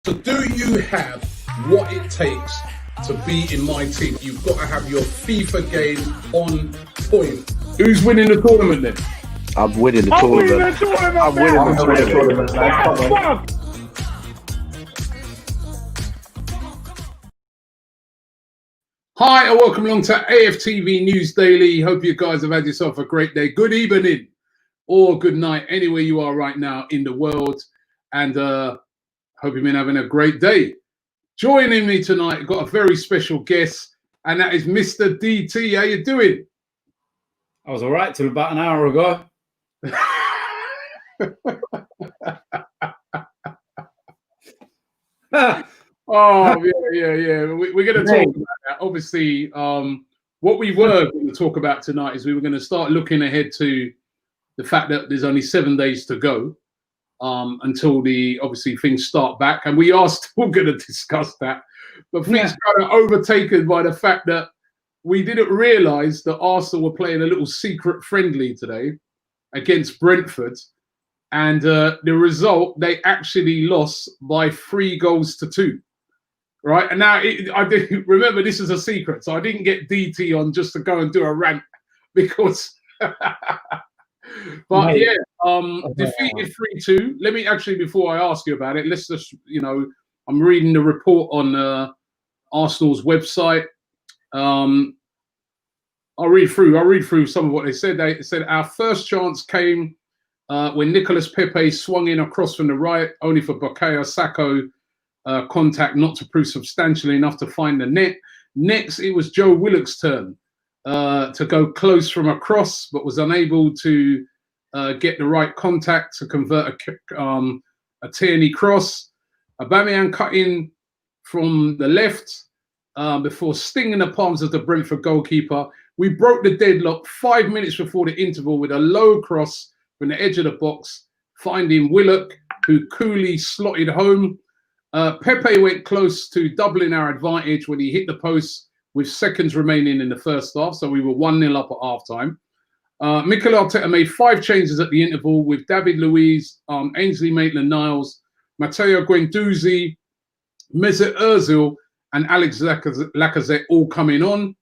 So do you have what it takes to be in my team? You've got to have your FIFA game on point. Who's winning the tournament then? I'm winning the tournament. I'm winning the tournament, man. Come on. Hi and welcome along to AFTV News Daily. Hope you guys have had yourself a great day. Good evening or good night, anywhere you are right now in the world. And hope you've been having a great day. Joining me tonight, I've got a very special guest, and that is Mr. DT. How you doing? I was all right till about an hour ago. Oh, yeah. We're going to talk about that. Obviously, what we were going to talk about tonight is we were going to start looking ahead to the fact that there's only 7 days to go until obviously things start back. And we are still going to discuss that. But things kind of overtaken by the fact that we didn't realise that Arsenal were playing a little secret friendly today against Brentford. And the result, they actually lost by 3-2. Right. And now I didn't remember this is a secret. So I didn't get DT on just to go and do a rant because. But Mate. Defeated 3-2. Let me actually, before I ask you about it, let's just, I'm reading the report on Arsenal's website. I'll read through some of what they said. They said our first chance came when Nicolas Pepe swung in across from the right, only for Bukayo Saka contact not to prove substantial enough to find the net. Next, it was Joe Willock's turn to go close from across, but was unable to get the right contact to convert a Tierney cross. Aubameyang cut in from the left before stinging the palms of the Brentford goalkeeper. We broke the deadlock 5 minutes before the interval with a low cross from the edge of the box, finding Willock, who coolly slotted home. Pepe went close to doubling our advantage when he hit the post with seconds remaining in the first half, so we were 1-0 up at half-time. Mikel Arteta made 5 changes at the interval with David Luiz, Ainsley Maitland-Niles, Matteo Guendouzi, Mesut Ozil, and Alex Lacazette all coming on.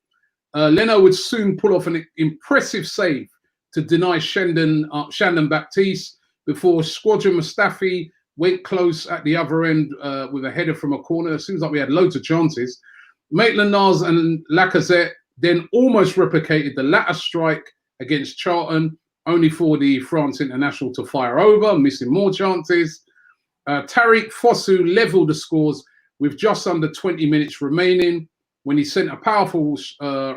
Leno would soon pull off an impressive save to deny Shandon Baptiste before Squadron Mustafi went close at the other end with a header from a corner. It seems like we had loads of chances. Maitland-Niles and Lacazette then almost replicated the latter strike against Charlton, only for the France international to fire over, missing more chances. Tariq Fosu levelled the scores with just under 20 minutes remaining when he sent a powerful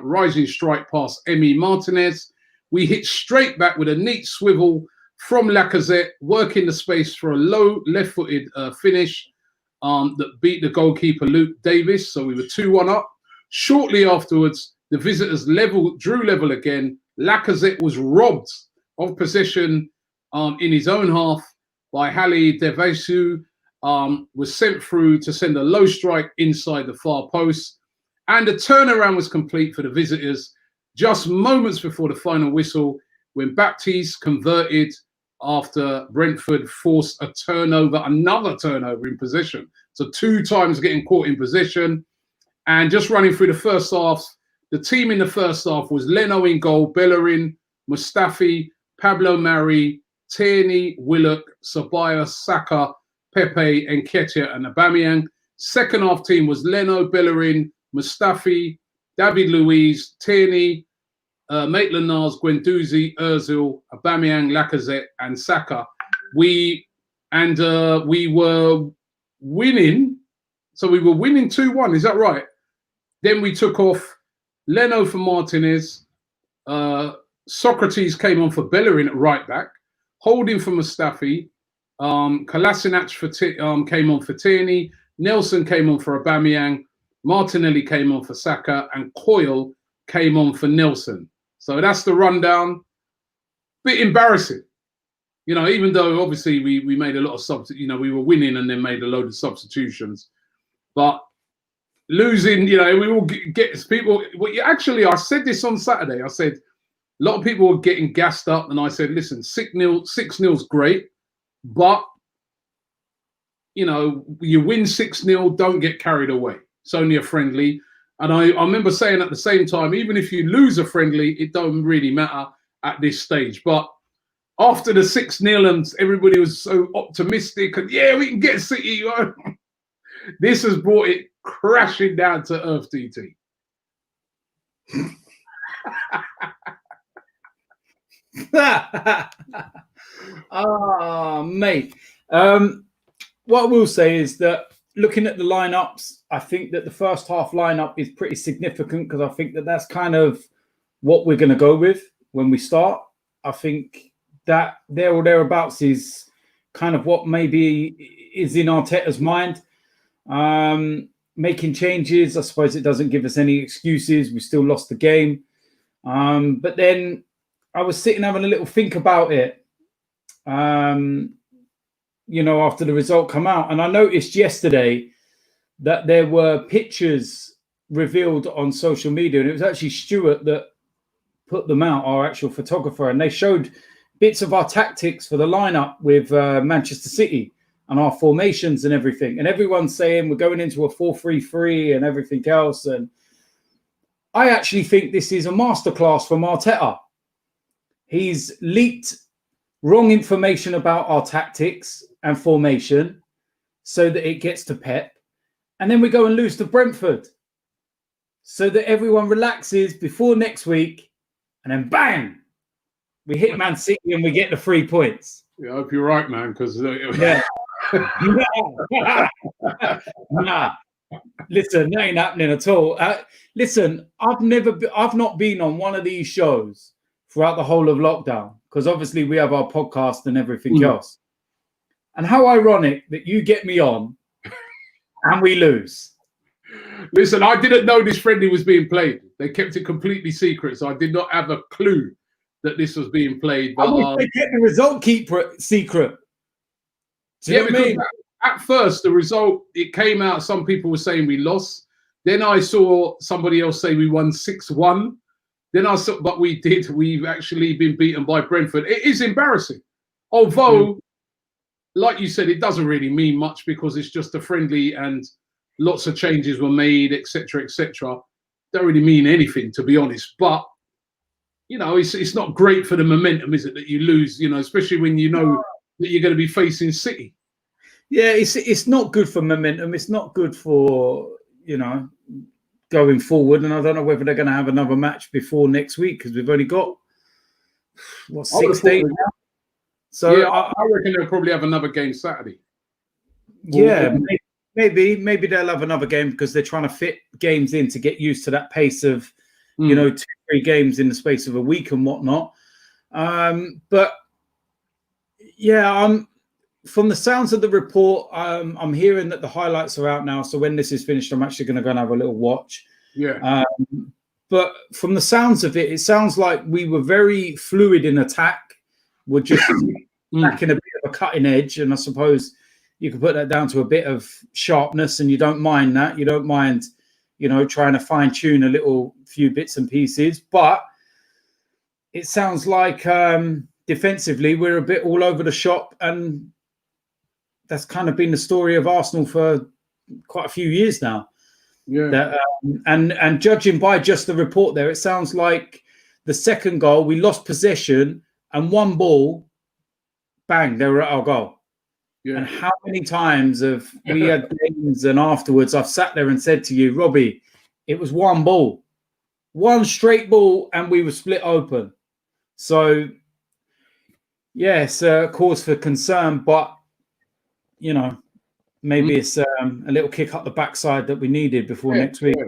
rising strike past Emi Martinez. We hit straight back with a neat swivel from Lacazette, working the space for a low left-footed finish that beat the goalkeeper Luke Davis. So we were 2-1 up. Shortly afterwards, the visitors drew level again. Lacazette was robbed of possession in his own half by Halle Devesu, was sent through to send a low strike inside the far post. And the turnaround was complete for the visitors just moments before the final whistle when Baptiste converted after Brentford forced another turnover in possession. So 2 times getting caught in possession. And just running through the first half, the team in the first half was Leno in goal, Bellerin, Mustafi, Pablo Mari, Tierney, Willock, Ceballos, Saka, Pepe, Nketiah, and Aubameyang. Second half team was Leno, Bellerin, Mustafi, David Luiz, Tierney, Maitland-Niles, Guendouzi, Ozil, Aubameyang, Lacazette, and Saka. We were winning. So we were winning 2-1. Is that right? Then we took off Leno for Martinez. Socrates came on for Bellerin at right back. Holding for Mustafi. Kolasinac came on for Tierney. Nelson came on for Aubameyang. Martinelli came on for Saka. And Coyle came on for Nelson. So that's the rundown. Bit embarrassing. Even though obviously we made a lot of we were winning and then made a load of substitutions. But losing, we all get people. Actually, I said this on Saturday. I said a lot of people were getting gassed up, and I said, listen, 6-0's great, but you know, you win 6-0, don't get carried away. It's only a friendly. And I remember saying at the same time, even if you lose a friendly, it don't really matter at this stage. But after the 6-0 and everybody was so optimistic and yeah, we can get City. This has brought it crashing down to earth, DT. Mate. What I will say is that looking at the lineups, I think that the first half lineup is pretty significant because I think that that's kind of what we're going to go with when we start. I think that there or thereabouts is kind of what maybe is in Arteta's mind. Making changes, I suppose it doesn't give us any excuses. We still lost the game. But then I was sitting having a little think about it, you know, after the result come out. And I noticed yesterday that there were pictures revealed on social media, and it was actually Stuart that put them out, our actual photographer, and they showed bits of our tactics for the lineup with Manchester City and our formations and everything. And everyone's saying we're going into a 4-3-3 and everything else. And I actually think this is a masterclass from Arteta. He's leaked wrong information about our tactics and formation so that it gets to Pep. And then we go and lose to Brentford so that everyone relaxes before next week. And then bang, we hit Man City and we get the 3 points. Yeah, I hope you're right, man, because yeah. Nah. Listen, that ain't happening at all. Listen, I've not been on one of these shows throughout the whole of lockdown because obviously we have our podcast and everything else. And how ironic that you get me on and we lose. Listen, I didn't know this friendly was being played. They kept it completely secret, so I did not have a clue that this was being played. But they kept the result secret. Do you know what I mean? At first, the result, it came out, some people were saying we lost. Then I saw somebody else say we won 6-1. Then I saw, but we've actually been beaten by Brentford. It is embarrassing. Although, like you said, it doesn't really mean much because it's just a friendly and lots of changes were made, etc., etc. Don't really mean anything, to be honest. But, you know, it's not great for the momentum, is it, that you lose, you know, especially when you know that you're going to be facing City. Yeah, it's not good for momentum. It's not good for, you know, going forward. And I don't know whether they're going to have another match before next week because we've only got, 6 days now. So yeah, I reckon they'll probably have another game Saturday. Yeah, maybe they'll have another game because they're trying to fit games in to get used to that pace of, you know, 2-3 games in the space of a week and whatnot. But yeah, from the sounds of the report, I'm hearing that the highlights are out now. So when this is finished, I'm actually going to go and have a little watch. Yeah. But from the sounds of it, it sounds like we were very fluid in attack. We're just lacking a bit of a cutting edge. And I suppose you could put that down to a bit of sharpness, and you don't mind that. You don't mind, you know, trying to fine tune a few bits and pieces. But it sounds like defensively, we're a bit all over the shop, and that's kind of been the story of Arsenal for quite a few years now. Yeah. That, and judging by just the report there, it sounds like the second goal, we lost possession and one ball, bang, they were at our goal. Yeah. And how many times have we had games and afterwards I've sat there and said to you, Robbie, it was one ball, one straight ball, and we were split open. So, yes, cause for concern, but, you know, maybe it's a little kick up the backside that we needed before next week. Yeah.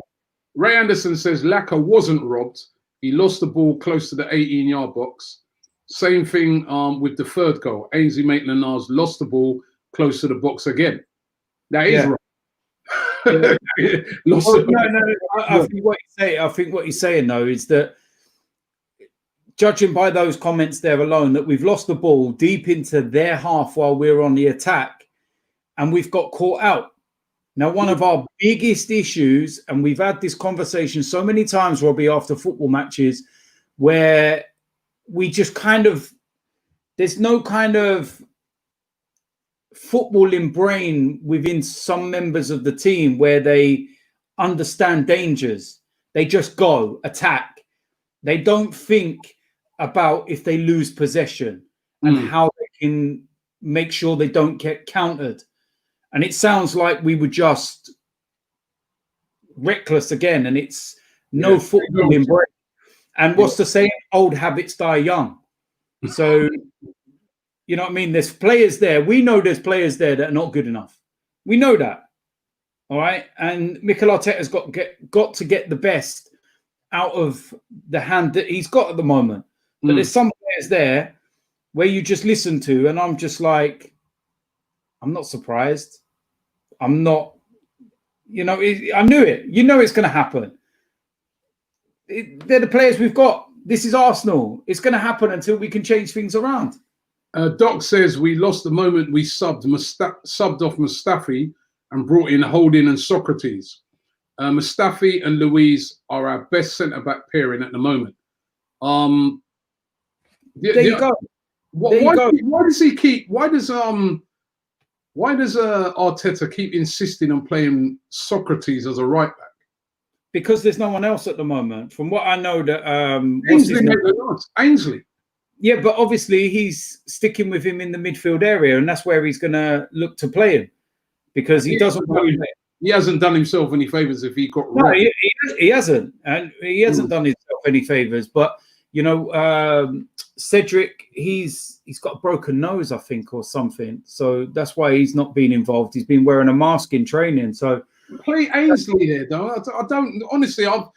Ray Anderson says Laka wasn't robbed. He lost the ball close to the 18-yard box. Same thing with the third goal. Ainsley Maitland-Niles lost the ball close to the box again. That is wrong. I think what he's saying, though, is that judging by those comments there alone, that we've lost the ball deep into their half while we're on the attack, and we've got caught out. Now, one of our biggest issues, and we've had this conversation so many times, Robbie, after football matches, where we just kind of, there's no kind of footballing brain within some members of the team where they understand dangers. They just go attack. They don't think about if they lose possession and how they can make sure they don't get countered. And it sounds like we were just reckless again, and it's no footballing brain. And what's the saying? Old habits die young. So, you know what I mean? There's players there. We know there's players there that are not good enough. We know that. All right. And Mikel Arteta's got to get the best out of the hand that he's got at the moment. But there's some players there where you just listen to, and I'm just like, I'm not surprised. I'm not, you know, I knew it. You know it's going to happen. They're the players we've got. This is Arsenal. It's going to happen until we can change things around. Doc says we lost the moment we subbed off Mustafi and brought in Holding and Socrates. Mustafi and Luiz are our best centre-back pairing at the moment. There you go. Why does Arteta keep insisting on playing Socrates as a right back? Because there's no one else at the moment. From what I know, that Ainsley. Yeah, but obviously he's sticking with him in the midfield area, and that's where he's going to look to play him, because he doesn't. He hasn't done himself any favors if he got. No, he hasn't, and he hasn't done himself any favors. But you know, Cedric, he's got a broken nose, I think, or something. So that's why he's not been involved. He's been wearing a mask in training. So play Ainsley there, though. I don't honestly. But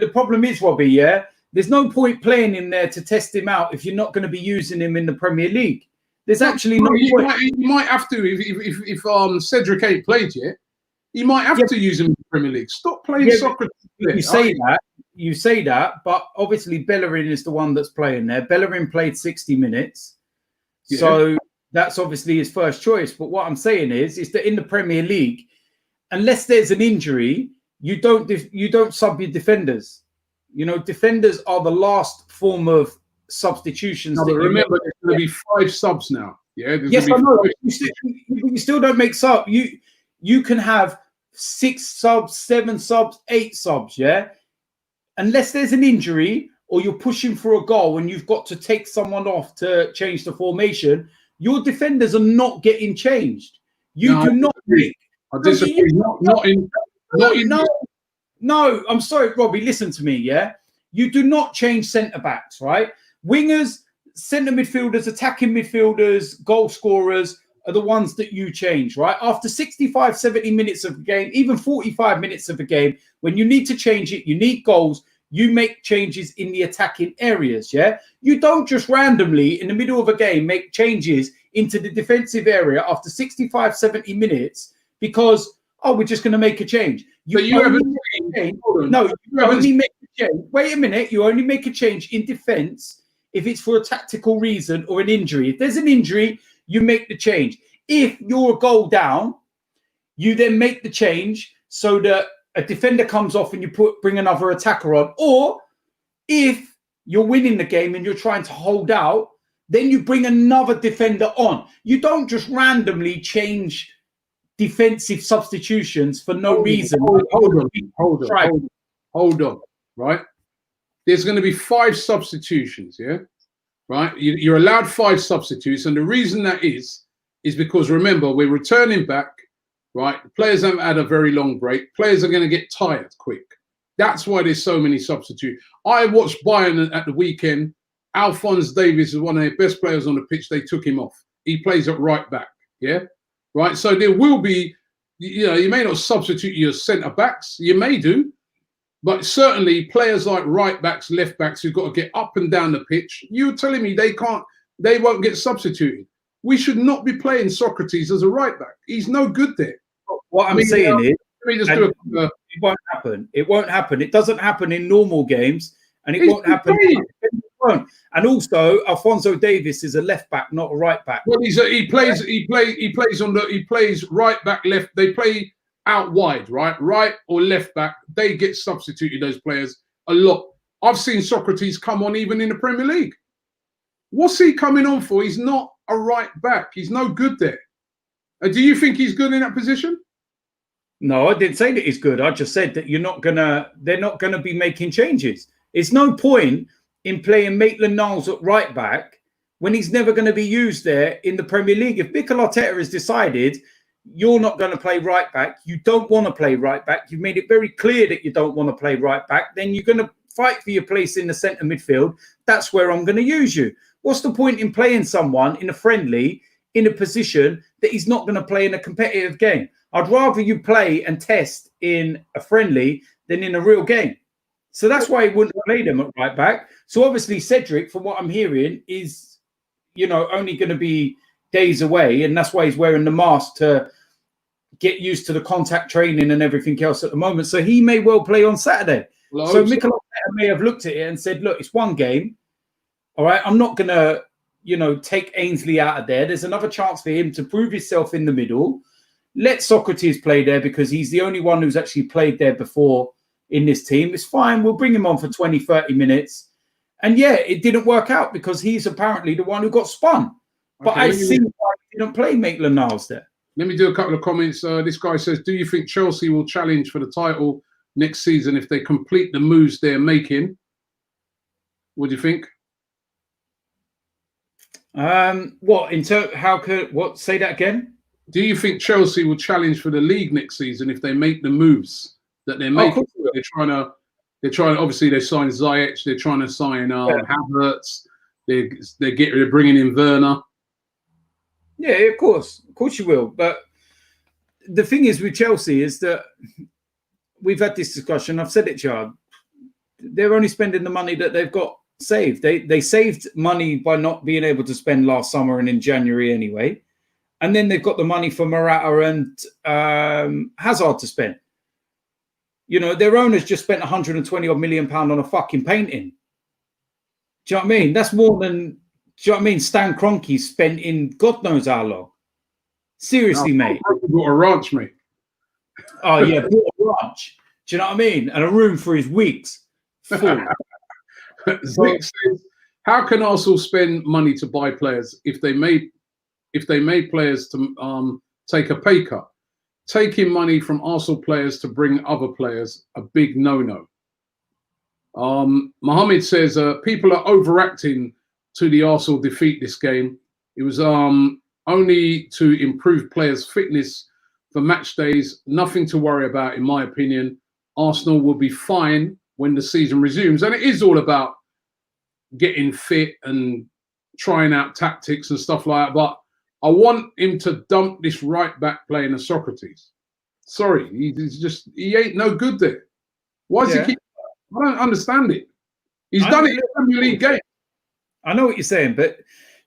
the problem is, Robbie. Yeah, there's no point playing him there to test him out if you're not going to be using him in the Premier League. There's actually no point. You might have to if Cedric ain't played yet. You might have to use him in the Premier League. Stop playing Socrates. You say that, but obviously Bellerin is the one that's playing there. Bellerin played 60 minutes, so that's obviously his first choice. But what I'm saying is that in the Premier League, unless there's an injury, you don't sub your defenders. You know, defenders are the last form of substitutions. No, but remember, there's going to be 5 subs now. Yeah. Yes, I know. You still don't make sub. You can have 6 subs, 7 subs, 8 subs. Yeah. Unless there's an injury or you're pushing for a goal and you've got to take someone off to change the formation, your defenders are not getting changed. You do not. I disagree. No, I'm sorry, Robbie. Listen to me. Yeah. You do not change centre backs, right? Wingers, centre midfielders, attacking midfielders, goal scorers are the ones that you change, right? After 65, 70 minutes of the game, even 45 minutes of the game, when you need to change it, you need goals, you make changes in the attacking areas, yeah? You don't just randomly, in the middle of a game, make changes into the defensive area after 65, 70 minutes because, we're just going to make a change. You only make a change. Wait a minute. You only make a change in defense if it's for a tactical reason or an injury. If there's an injury, you make the change. If you're a goal down, you then make the change so that a defender comes off and you bring another attacker on. Or if you're winning the game and you're trying to hold out, then you bring another defender on. You don't just randomly change defensive substitutions for no reason. Hold on. Right? There's going to be 5 substitutions, yeah? Right? You're allowed 5 substitutes, and the reason that is because, remember, we're returning back, right? Players haven't had a very long break. Players are going to get tired quick. That's why there's so many substitutes. I watched Bayern at the weekend. Alphonse Davies is one of their best players on the pitch. They took him off. He plays at right back, yeah? Right? So there will be, you may not substitute your centre-backs. You may do. But certainly players like right backs, left backs who've got to get up and down the pitch, you're telling me they won't get substituted. We should not be playing Socrates as a right back. He's no good there. What I'm saying is, it won't happen. It won't happen. It doesn't happen in normal games, and it won't happen. And also, Alphonso Davies is a left back, not a right back. Well, he plays right back, left. They play out wide, right or left back. They get substituted, those players, a lot. I've seen Socrates come on even in the Premier League. What's he coming on for? He's not a right back. He's no good there. Do you think he's good in that position? No, I didn't say that he's good. I just said that they're not gonna be making changes. It's no point in playing Maitland-Niles at right back when he's never going to be used there in the Premier League. If Mikel Arteta has decided you're not going to play right back, you don't want to play right back, you've made it very clear that you don't want to play right back, then you're going to fight for your place in the centre midfield. That's where I'm going to use you. What's the point in playing someone in a friendly in a position that he's not going to play in a competitive game? I'd rather you play and test in a friendly than in a real game. So that's why he wouldn't have played him at right back. So obviously Cedric, from what I'm hearing, is, you know, only going to be days away, and that's why he's wearing the mask to get used to the contact training and everything else at the moment. So he may well play on Saturday. Well, so Mikel Arteta may have looked at it and said, look, it's one game. All right, I'm not going to, you know, take Ainsley out of there. There's another chance for him to prove himself in the middle. Let Socrates play there because he's the only one who's actually played there before in this team. It's fine. We'll bring him on for 20, 30 minutes. And yeah, it didn't work out because he's apparently the one who got spun. But I see why he didn't play Maitland-Niles there. Let me do a couple of comments. This guy says, do you think Chelsea will challenge for the title next season if they complete the moves they're making? What do you think? Say that again? Do you think Chelsea will challenge for the league next season if they make the moves that they're making? They're trying. Obviously, they signed Ziyech. They're trying to sign Havertz. They're bringing in Werner. Yeah, of course you will. But the thing is with Chelsea is that we've had this discussion. I've said it, Chad. They're only spending the money that they've got saved. They saved money by not being able to spend last summer and in January anyway. And then they've got the money for Morata and Hazard to spend. You know, their owners just spent 120 odd million on a fucking painting. Do you know what I mean? That's more than, do you know what I mean? Stan Kroenke spent in God knows how long. Seriously, mate. Bought a ranch, mate. Oh, yeah, bought a ranch. Do you know what I mean? And a room for his weeks. Full. Zick says, how can Arsenal spend money to buy players if they made players to take a pay cut? Taking money from Arsenal players to bring other players, a big no-no. Mohammed says, people are overacting to the Arsenal defeat this game. It was only to improve players' fitness for match days. Nothing to worry about, in my opinion. Arsenal will be fine when the season resumes. And it is all about getting fit and trying out tactics and stuff like that. But I want him to dump this right back playing as Socrates. Sorry, he ain't no good there. Why does he keep? I don't understand it. He's done it in the Premier League game. I know what you're saying, but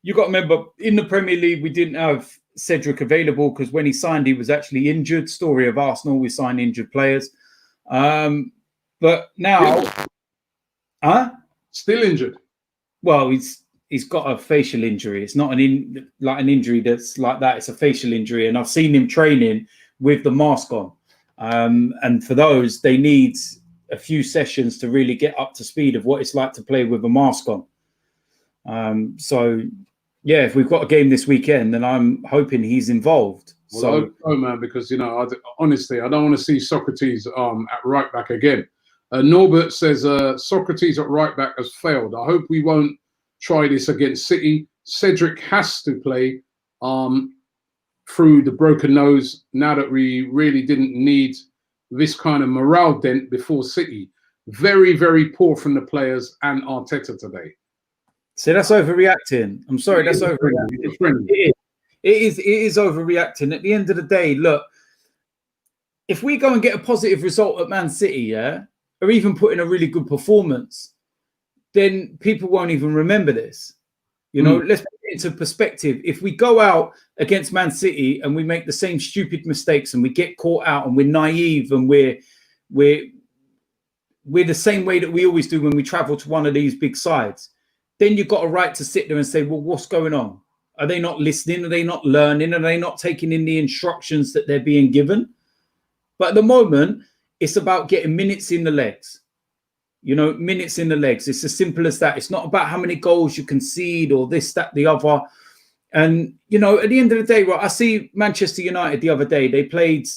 you got to remember in the Premier League we didn't have Cedric available because when he signed he was actually injured. Story of Arsenal, we sign injured players. But now, still injured. Well, he's got a facial injury. It's not an injury that's like that. It's a facial injury, and I've seen him training with the mask on. And for those, they need a few sessions to really get up to speed of what it's like to play with a mask on. So, yeah, if we've got a game this weekend, then I'm hoping he's involved. Well, so, I hope so, man, because honestly, I don't want to see Socrates at right back again. Norbert says Socrates at right back has failed. I hope we won't try this against City. Cedric has to play through the broken nose now that we really didn't need this kind of morale dent before City. Very, very poor from the players and Arteta today. So that's overreacting. I'm sorry, that's overreacting. It is overreacting. At the end of the day, look, if we go and get a positive result at Man City, or even put in a really good performance, then people won't even remember this. You know, let's put it into perspective. If we go out against Man City and we make the same stupid mistakes and we get caught out and we're naive and we're the same way that we always do when we travel to one of these big sides, then you've got a right to sit there and say, well, what's going on? Are they not listening? Are they not learning? Are they not taking in the instructions that they're being given? But at the moment, it's about getting minutes in the legs. You know, minutes in the legs. It's as simple as that. It's not about how many goals you concede or this, that, the other. And, you know, at the end of the day, right, I see Manchester United the other day, they played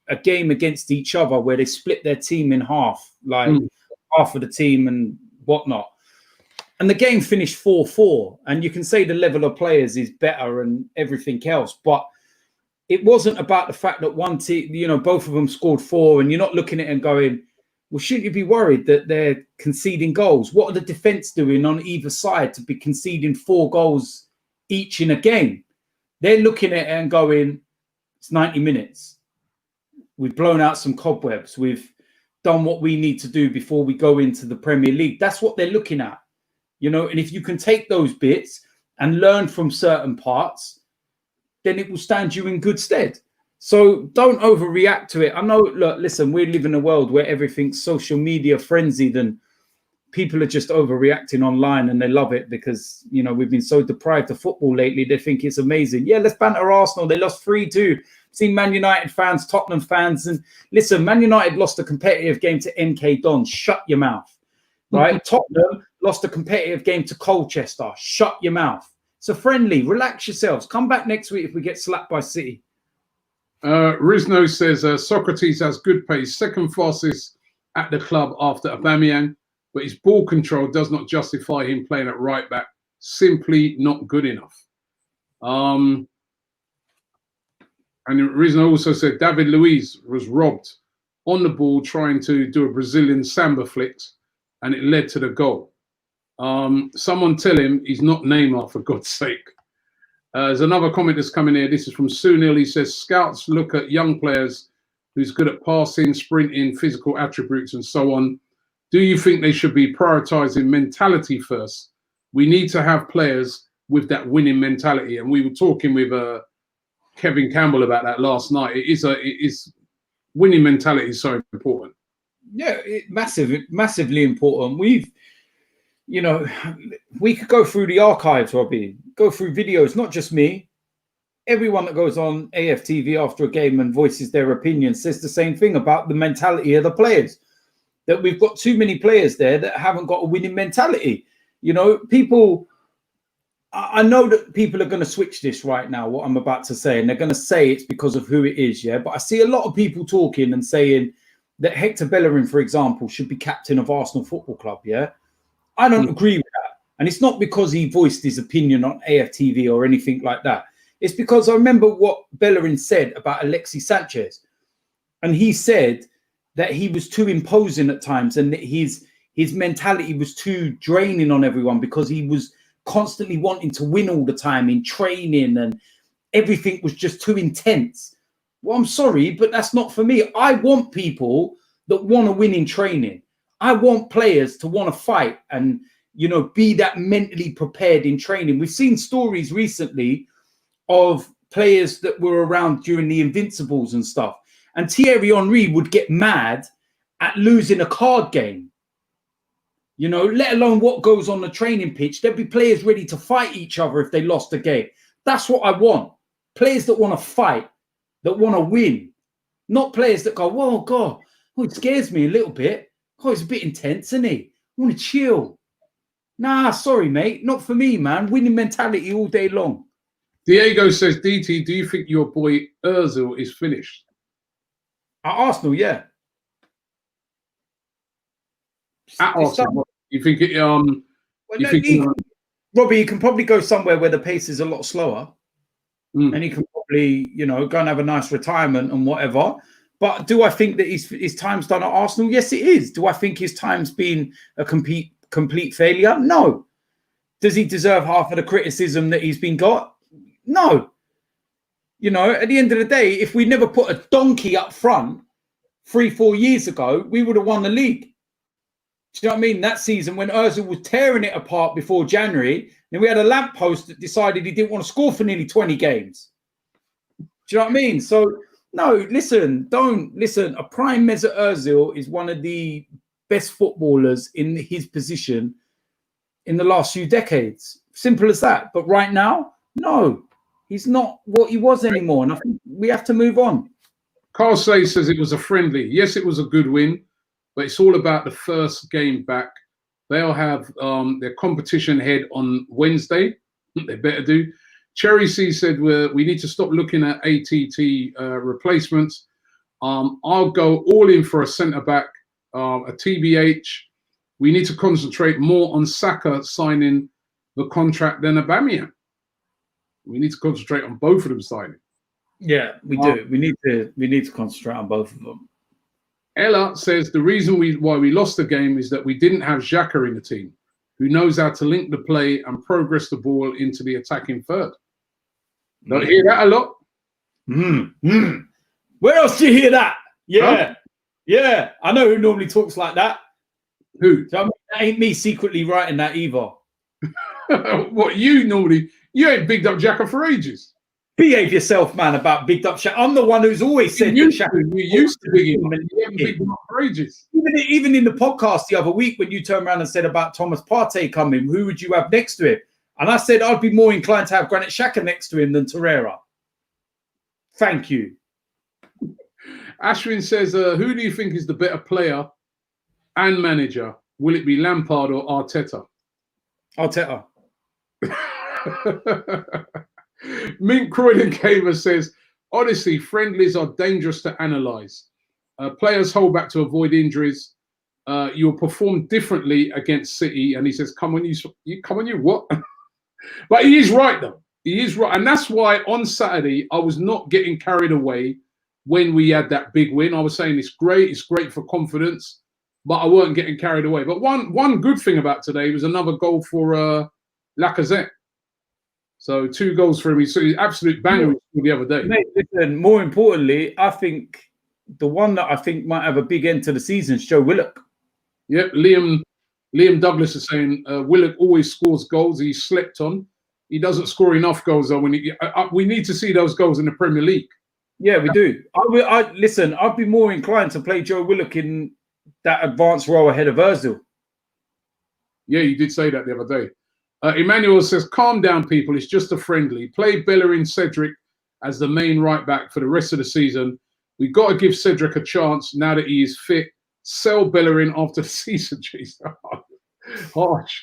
a game against each other where they split their team in half, like half of the team and whatnot. And the game finished 4-4. And you can say the level of players is better and everything else. But it wasn't about the fact that one team, you know, both of them scored 4, and you're not looking at it and going, well, shouldn't you be worried that they're conceding goals? What are the defense doing on either side to be conceding 4 goals each in a game? They're looking at it and going, it's 90 minutes. We've blown out some cobwebs. We've done what we need to do before we go into the Premier League. That's what they're looking at, you know. And if you can take those bits and learn from certain parts, then it will stand you in good stead. So don't overreact to it. I know, look, listen, we live in a world where everything's social media frenzied and people are just overreacting online, and they love it because, you know, we've been so deprived of football lately. They think it's amazing. Yeah, let's banter Arsenal. They lost 3-2. Seen Man United fans, Tottenham fans. And listen, Man United lost a competitive game to MK Dons. Shut your mouth, right? Tottenham lost a competitive game to Colchester. Shut your mouth. It's a friendly. Relax yourselves. Come back next week if we get slapped by City. Rizno says Socrates has good pace, second fastest at the club after Aubameyang, but his ball control does not justify him playing at right back. Simply not good enough. And Rizno also said David Luiz was robbed on the ball trying to do a Brazilian samba flicks, and it led to the goal. Someone tell him he's not Neymar, for God's sake. There's another comment that's coming here. This is from Sunil. He says, scouts look at young players who's good at passing, sprinting, physical attributes, and so on. Do you think they should be prioritizing mentality first? We need to have players with that winning mentality. And we were talking with Kevin Campbell about that last night. It is winning mentality is so important. Yeah, massively important. You know, we could go through the archives, Robbie, go through videos, not just me. Everyone that goes on AFTV after a game and voices their opinion says the same thing about the mentality of the players, that we've got too many players there that haven't got a winning mentality. You know, people, I know that people are going to switch this right now, what I'm about to say, and they're going to say it's because of who it is, yeah? But I see a lot of people talking and saying that Hector Bellerin, for example, should be captain of Arsenal Football Club, yeah? I don't agree with that. And it's not because he voiced his opinion on AFTV or anything like that. It's because I remember what Bellerin said about Alexis Sanchez. And he said that he was too imposing at times and that his mentality was too draining on everyone because he was constantly wanting to win all the time in training and everything was just too intense. Well, I'm sorry, but that's not for me. I want people that want to win in training. I want players to want to fight and, you know, be that mentally prepared in training. We've seen stories recently of players that were around during the Invincibles and stuff. And Thierry Henry would get mad at losing a card game, you know, let alone what goes on the training pitch. There'd be players ready to fight each other if they lost a game. That's what I want. Players that want to fight, that want to win, not players that go, whoa, God, oh, it scares me a little bit. Oh, it's a bit intense, isn't he? I want to chill. Nah, sorry, mate. Not for me, man. Winning mentality all day long. Diego says, DT, do you think your boy Ozil is finished? At Arsenal, yeah. At Arsenal, you think it? Robbie, he can probably go somewhere where the pace is a lot slower, and he can probably, you know, go and have a nice retirement and whatever. But do I think that his time's done at Arsenal? Yes, it is. Do I think his time's been a complete failure? No. Does he deserve half of the criticism that he's been got? No. You know, at the end of the day, if we never put a donkey up front 3-4 years ago, we would have won the league. Do you know what I mean? That season when Ozil was tearing it apart before January, and we had a lamppost that decided he didn't want to score for nearly 20 games. Do you know what I mean? So, no, listen, don't listen. A prime Mesut Ozil is one of the best footballers in his position in the last few decades. Simple as that. But right now, no, he's not what he was anymore. And I think we have to move on. Carl Say says it was a friendly. Yes, it was a good win, but it's all about the first game back. They'll have their competition head on Wednesday. They better do. Cherry C said we need to stop looking at ATT replacements. I'll go all in for a centre back, a TBH. We need to concentrate more on Saka signing the contract than Aubameyang. We need to concentrate on both of them signing. Yeah, we do. We need to concentrate on both of them. Ella says the reason why we lost the game is that we didn't have Xhaka in the team, who knows how to link the play and progress the ball into the attacking third. Don't hear that a lot? Where else do you hear that? Yeah. Huh? Yeah. I know who normally talks like that. Who? So, I mean, that ain't me secretly writing that either. What you ain't bigged up Xhaka for ages. Behave yourself, man, about bigged up Shaq. I'm the one who's always said You that used to big him up. You haven't bigged him up for ages. Even in the podcast the other week when you turned around and said about Thomas Partey coming, who would you have next to him? And I said I'd be more inclined to have Granit Xhaka next to him than Torreira. Thank you. Ashwin says, who do you think is the better player and manager? Will it be Lampard or Arteta? Arteta. Mint Croydon Gamer says, honestly, friendlies are dangerous to analyse. Players hold back to avoid injuries. You'll perform differently against City. And he says, come on, you what? But he is right, though. He is right. And that's why on Saturday, I was not getting carried away when we had that big win. I was saying it's great for confidence, but I weren't getting carried away. But one good thing about today was another goal for Lacazette. So 2 goals for him. He's an absolute banger the other day. Mate, listen, more importantly, I think the one that I think might have a big end to the season is Joe Willock. Yep, Liam Douglas is saying Willock always scores goals. He's slept on. He doesn't score enough goals though. We need to see those goals in the Premier League. Yeah, we do. Listen, I'd be more inclined to play Joe Willock in that advanced role ahead of Ozil. Yeah, you did say that the other day. Emmanuel says, calm down, people. It's just a friendly. Play Bellerin Cedric as the main right back for the rest of the season. We've got to give Cedric a chance now that he is fit. Sell Bellerin after the season. Jeez, harsh.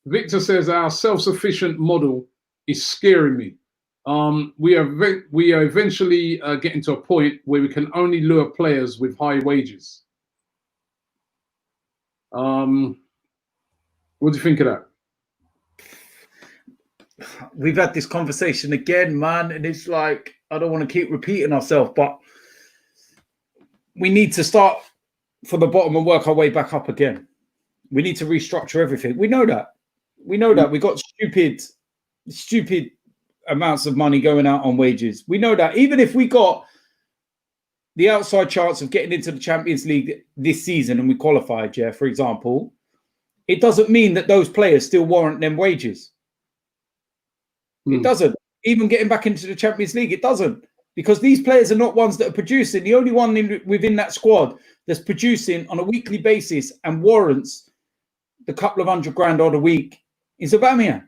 Victor says, our self-sufficient model is scaring me. We are eventually getting to a point where we can only lure players with high wages. What do you think of that? We've had this conversation again, man, and it's like, I don't want to keep repeating ourselves, but we need to start from the bottom and work our way back up again. We need to restructure everything. We know that. We got stupid amounts of money going out on wages. We know that. Even if we got the outside chance of getting into the Champions League this season and we qualified, yeah, for example, it doesn't mean that those players still warrant them wages. It doesn't. Even getting back into the Champions League, it doesn't. Because these players are not ones that are producing. The only one within that squad that's producing on a weekly basis and warrants the couple of $100,000 odd a week is Aubameyang.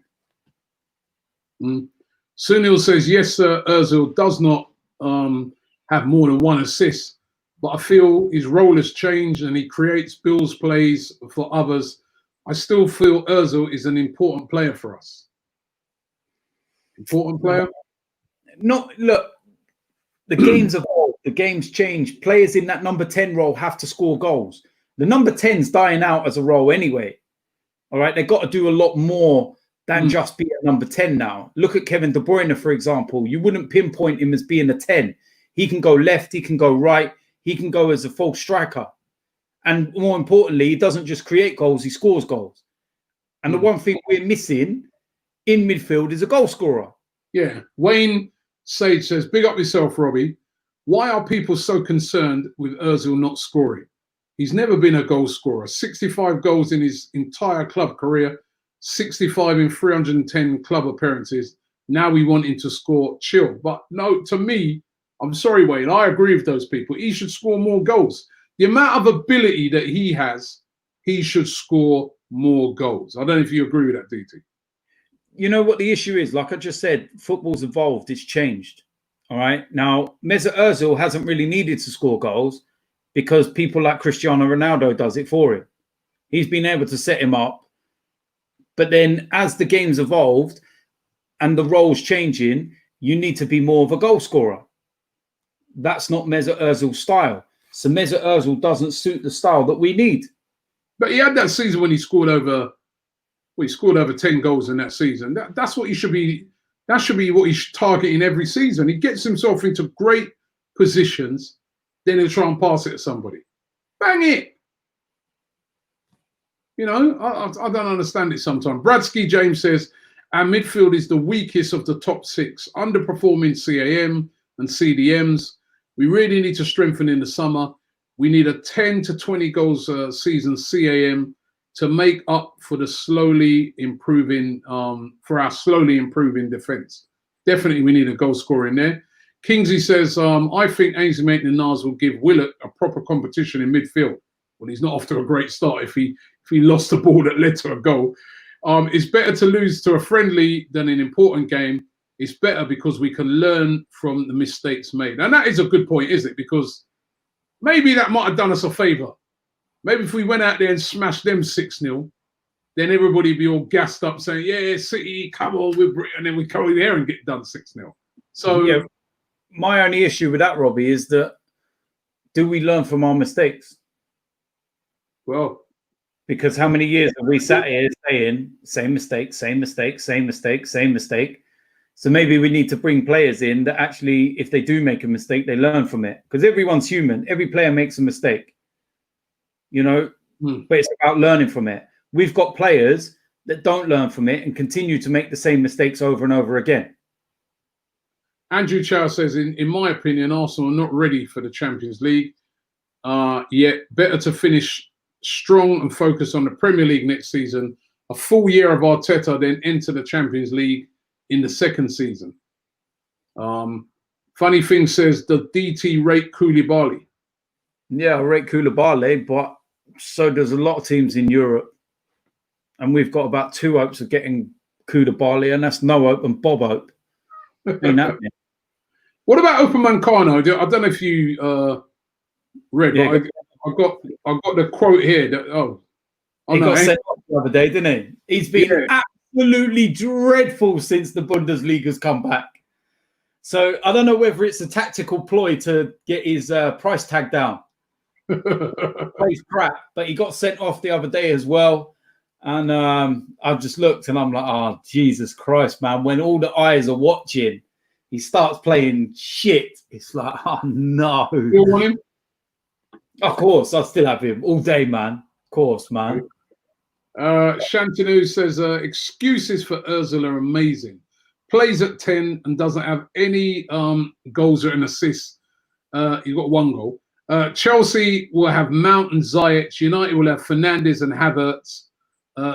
Sunil says, yes, sir, Ozil does not have more than 1 assist, but I feel his role has changed and he creates bills plays for others. I still feel Ozil is an important player for us. Important player? Look, the game's evolved, the game's changed. Players in that number 10 role have to score goals. The number 10's dying out as a role anyway. All right, they've got to do a lot more than just be a number 10 now. Look at Kevin De Bruyne, for example. You wouldn't pinpoint him as being a 10. He can go left, he can go right, he can go as a false striker. And more importantly, he doesn't just create goals, he scores goals. And the one thing we're missing in midfield is a goal scorer. Yeah. Wayne Sage says, big up yourself, Robbie. Why are people so concerned with Ozil not scoring? He's never been a goal scorer. 65 goals in his entire club career, 65 in 310 club appearances. Now we want him to score. Chill. But no, to me, I'm sorry, Wayne, I agree with those people. He should score more goals. The amount of ability that he has, he should score more goals. I don't know if you agree with that, DT. You know what the issue is? Like I just said, football's evolved. It's changed. All right. Now, Mesut Ozil hasn't really needed to score goals because people like Cristiano Ronaldo does it for him. He's been able to set him up But then as the game's evolved and the roles changing, you need to be more of a goal scorer. That's not Mesut Ozil's style. So Mesut Ozil doesn't suit the style that we need. But he had that season when he scored over 10 goals in that season. That's what he should be. That should be what he's targeting every season. He gets himself into great positions, then he'll try and pass it to somebody. Bang it. You know, I don't understand it sometimes. Bradsky James says, our midfield is the weakest of the top 6, underperforming CAM and CDMs. We really need to strengthen in the summer. We need a 10 to 20 goals a season CAM to make up for the slowly improving, for our slowly improving defence. Definitely we need a goal scorer in there. Kingsley says, I think Ainsley Maitland-Niles will give Willock a proper competition in midfield. Well, he's not off to a great start if he lost the ball that led to a goal. It's better to lose to a friendly than an important game. It's better because we can learn from the mistakes made. And that is a good point, is it? Because maybe that might have done us a favour. Maybe if we went out there and smashed them 6-0, then everybody would be all gassed up saying, yeah, City, come on, and then we come in here and get done 6-0. So yeah, my only issue with that, Robbie, is that do we learn from our mistakes? Well, because how many years have we sat here saying same mistake, same mistake, same mistake, same mistake? So maybe we need to bring players in that actually, if they do make a mistake, they learn from it. Because everyone's human. Every player makes a mistake, you know, but it's about learning from it. We've got players that don't learn from it and continue to make the same mistakes over and over again. Andrew Chow says, in my opinion, Arsenal are not ready for the Champions League yet. Better to finish strong and focus on the Premier League next season. A full year of Arteta, then enter the Champions League in the second season. Funny thing says, the DT rate Koulibaly. Yeah, I rate Koulibaly, but so does a lot of teams in Europe. And we've got about 2 hopes of getting Koulibaly, and that's No Hope and Bob Hope. What about Upamecano? I don't know if you read, yeah, but I've got the quote here. That he got sent off the other day, didn't he? He's been absolutely dreadful since the Bundesliga's come back. So I don't know whether it's a tactical ploy to get his price tag down. Plays crap, but he got sent off the other day as well. And I've just looked and I'm like, oh, Jesus Christ, man. When all the eyes are watching, he starts playing shit. It's like, oh, no. You want him? Of course, I still have him all day, man. Of course, man. Shantanu says, excuses for Ozil are amazing. Plays at 10 and doesn't have any goals or an assist. He's got 1 goal. Chelsea will have Mount and Ziyech. United will have Fernandes and Havertz.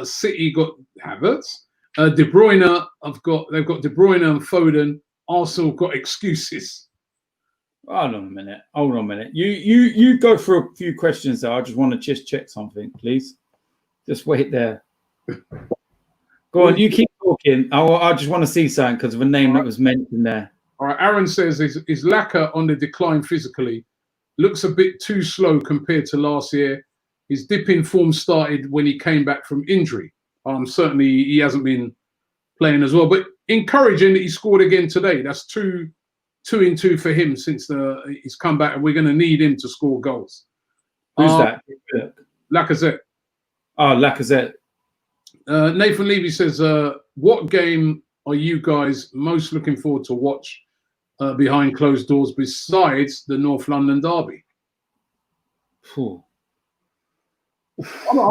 City got Havertz. De Bruyne, they've got De Bruyne and Foden. Arsenal got excuses. Hold on a minute. You go through a few questions there. I just want to just check something, please. Just wait there. Go on, you keep talking. I just want to see something because of a name that was mentioned there. All right, Aaron says, is Laka on the decline physically? Looks a bit too slow compared to last year. His dip in form started when he came back from injury. Certainly he hasn't been playing as well, but encouraging that he scored again today. That's 2 in 2 for him since he's come back, and we're going to need him to score goals. Who's that? Lacazette. Oh, Lacazette. Nathan Levy says, what game are you guys most looking forward to watch behind closed doors besides the North London derby? I'm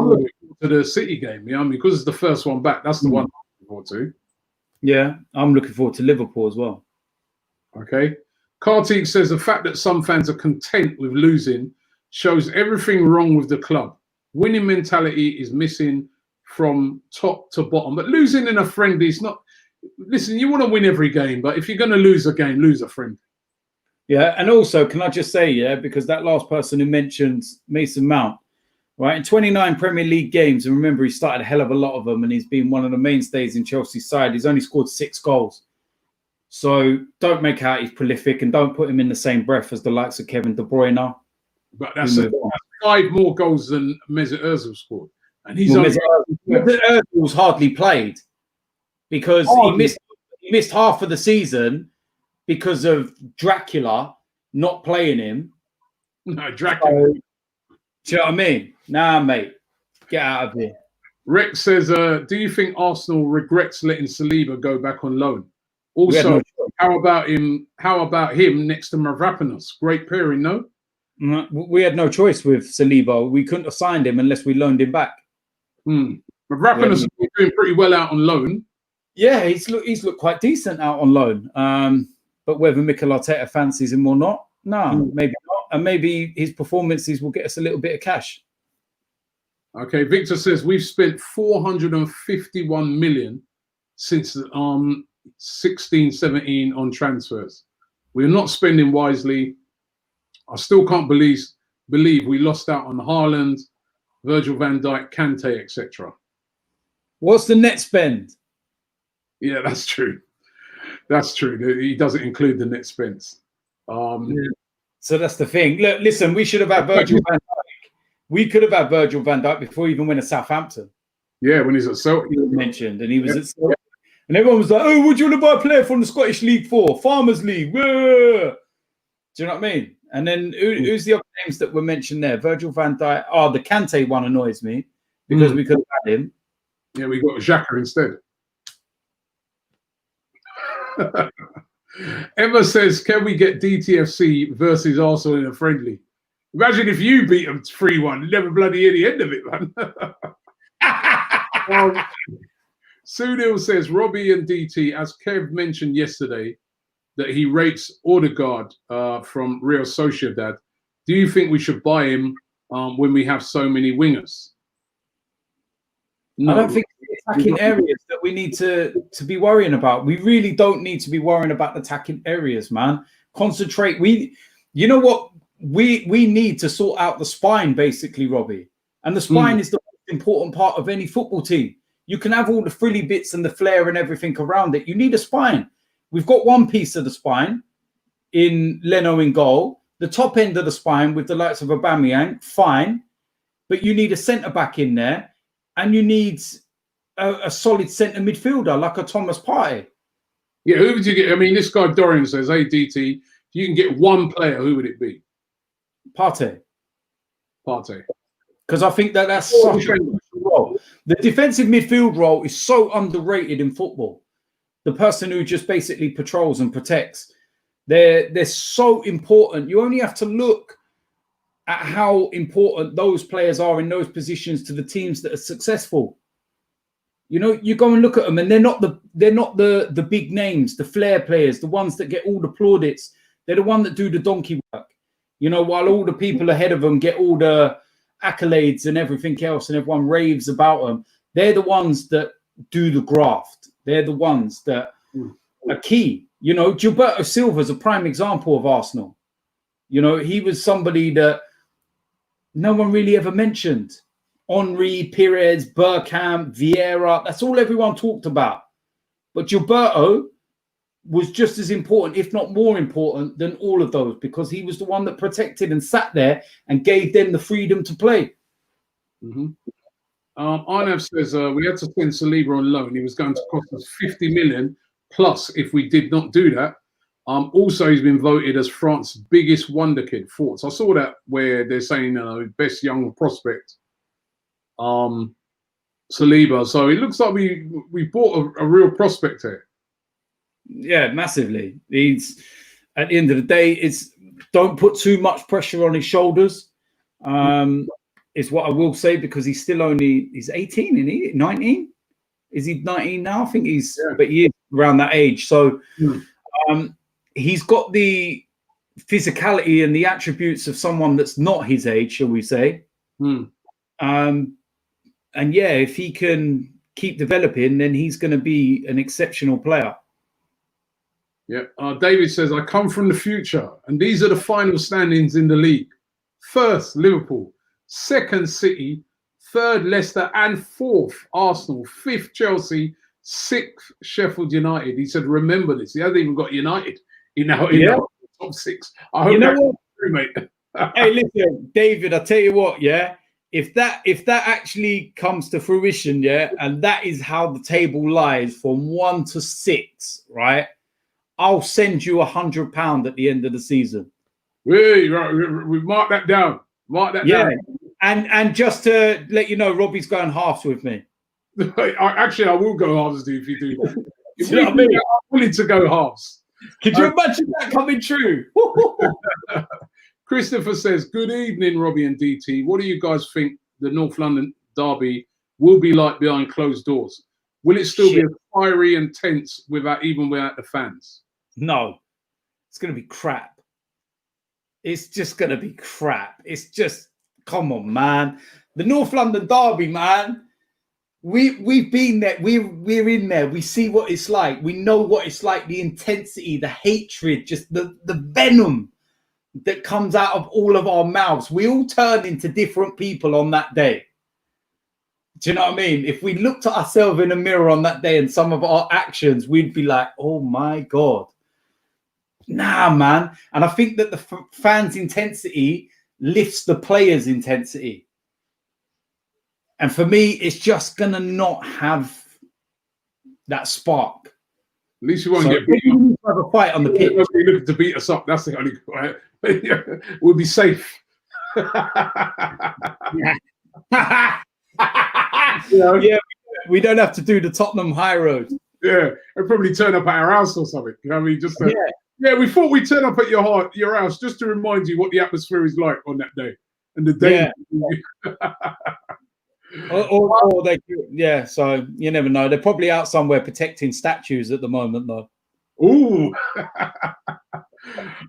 looking forward to the City game, because it's the first one back. That's the one I'm looking forward to. Yeah, I'm looking forward to Liverpool as well. Okay. Kartik says the fact that some fans are content with losing shows everything wrong with the club. Winning mentality is missing from top to bottom. But losing in a friendly is not... Listen, you want to win every game, but if you're going to lose a game, lose a friendly. Yeah, and also, can I just say, because that last person who mentioned Mason Mount, right, in 29 Premier League games, and remember, he started a hell of a lot of them, and he's been one of the mainstays in Chelsea's side. He's only scored 6 goals. So don't make out he's prolific, and don't put him in the same breath as the likes of Kevin De Bruyne. But that's 5 more goals than Mesut Ozil scored. And he's Ozil's hardly played because he missed half of the season because of Dracula not playing him. No, Dracula. So, do you know what I mean? Nah, mate, get out of here. Rex says, do you think Arsenal regrets letting Saliba go back on loan? Also, how about him next to Mavropanos? Great pairing, no? We had no choice with Saliba. We couldn't have signed him unless we loaned him back. Mavropanos has been doing pretty well out on loan. Yeah, he's looked quite decent out on loan. But whether Mikel Arteta fancies him or not, no, maybe not. And maybe his performances will get us a little bit of cash. Okay, Victor says we've spent 451 million since 16-17 on transfers. We're not spending wisely. I still can't believe we lost out on Haaland, Virgil van Dijk, Kante, etc. What's the net spend? Yeah, that's true. That's true. He doesn't include the net spends. So that's the thing. Look, listen, we should have had Virgil van Dijk. We could have had Virgil van Dijk before he even went to Southampton. Yeah, when he's at Celtic. He was mentioned, and he was at Celtic. And everyone was like, oh, would you want to buy a player from the Scottish League 4? Farmers League. Do you know what I mean? And then who's the other names that were mentioned there? Virgil van Dijk. Oh, the Kante one annoys me because we could have had him. Yeah, we got Xhaka instead. Emma says, can we get DTFC versus Arsenal in a friendly? Imagine if you beat them 3-1. You never bloody hear the end of it, man. Sunil says, Robbie and DT, as Kev mentioned yesterday, that he rates Odegaard from Real Sociedad. Do you think we should buy him when we have so many wingers? No. I don't think attacking areas that we need to be worrying about. We really don't need to be worrying about attacking areas, man. Concentrate. You know what? We need to sort out the spine, basically, Robbie. And the spine is the most important part of any football team. You can have all the frilly bits and the flair and everything around it. You need a spine. We've got one piece of the spine in Leno in goal. The top end of the spine with the likes of Aubameyang, fine. But you need a centre-back in there. And you need a solid centre midfielder like a Thomas Partey. Yeah, who would you get? I mean, this guy Dorian says, hey, DT, if you can get one player, who would it be? Partey. Because I think that's such a role. The defensive midfield role is so underrated in football. The person who just basically patrols and protects. They're so important. You only have to look at how important those players are in those positions to the teams that are successful. You know, you go and look at them, and they're not the big names, the flair players, the ones that get all the plaudits. They're the one that do the donkey work. You know, while all the people ahead of them get all the accolades and everything else, and everyone raves about them, they're the ones that do the graft. They're the ones that are key. You know, Gilberto Silva's a prime example of Arsenal. You know, he was somebody that no one really ever mentioned. Henry, Pires, Bergkamp, Vieira, that's all everyone talked about. But Gilberto was just as important, if not more important, than all of those, because he was the one that protected and sat there and gave them the freedom to play. Arnav says, we had to send Saliba on loan. He was going to cost us 50 million plus if we did not do that. Also, he's been voted as France's biggest wonder kid. Thoughts? I saw that where they're saying best young prospect, Saliba. So it looks like we bought a real prospect here. Yeah, massively. He's at the end of the day, don't put too much pressure on his shoulders. Is what I will say, because he's 18, isn't he? 19? Is he 19 now? I think but he is around that age. So he's got the physicality and the attributes of someone that's not his age, shall we say. And yeah, if he can keep developing, then he's going to be an exceptional player. Yeah. David says, I come from the future, and these are the final standings in the league. First, Liverpool. Second, City. Third, Leicester. And fourth, Arsenal. Fifth, Chelsea. Sixth, Sheffield United. He said, remember this. He hasn't even got United in our top six. I hope that's true, mate. Hey, listen, David, I tell you what, yeah. if that actually comes to fruition, yeah, and that is how the table lies from 1 to 6, right? I'll send you £100 at the end of the season. We mark that down. Mark that down. And just to let you know, Robbie's going halves with me. Actually, I will go halves if you do. If you know what I mean? I'm willing to go halves. Could you imagine that coming true? Christopher says, "Good evening, Robbie and DT. What do you guys think the North London derby will be like behind closed doors? Will it still be fiery and tense even without the fans?" No, it's going to be crap. It's just going to be crap. It's just, come on, man. The North London derby, man. We've been there. We're in there. We see what it's like. We know what it's like. The intensity, the hatred, just the venom that comes out of all of our mouths. We all turn into different people on that day. Do you know what I mean? If we looked at ourselves in a mirror on that day and some of our actions, we'd be like, oh my God. Nah, man. And I think that the fans' intensity lifts the players' intensity. And for me, it's just going to not have that spark. At least you won't get beat up. Have a fight on the pitch. Nobody looking to beat us up. That's the only way. We'll be safe. Yeah, we don't have to do the Tottenham High Road. Yeah, and probably turn up at our house or something. You know what I mean? Just yeah, we thought we'd turn up at your house just to remind you what the atmosphere is like on that day and the day. Yeah. or they, so you never know. They're probably out somewhere protecting statues at the moment, though. Ooh.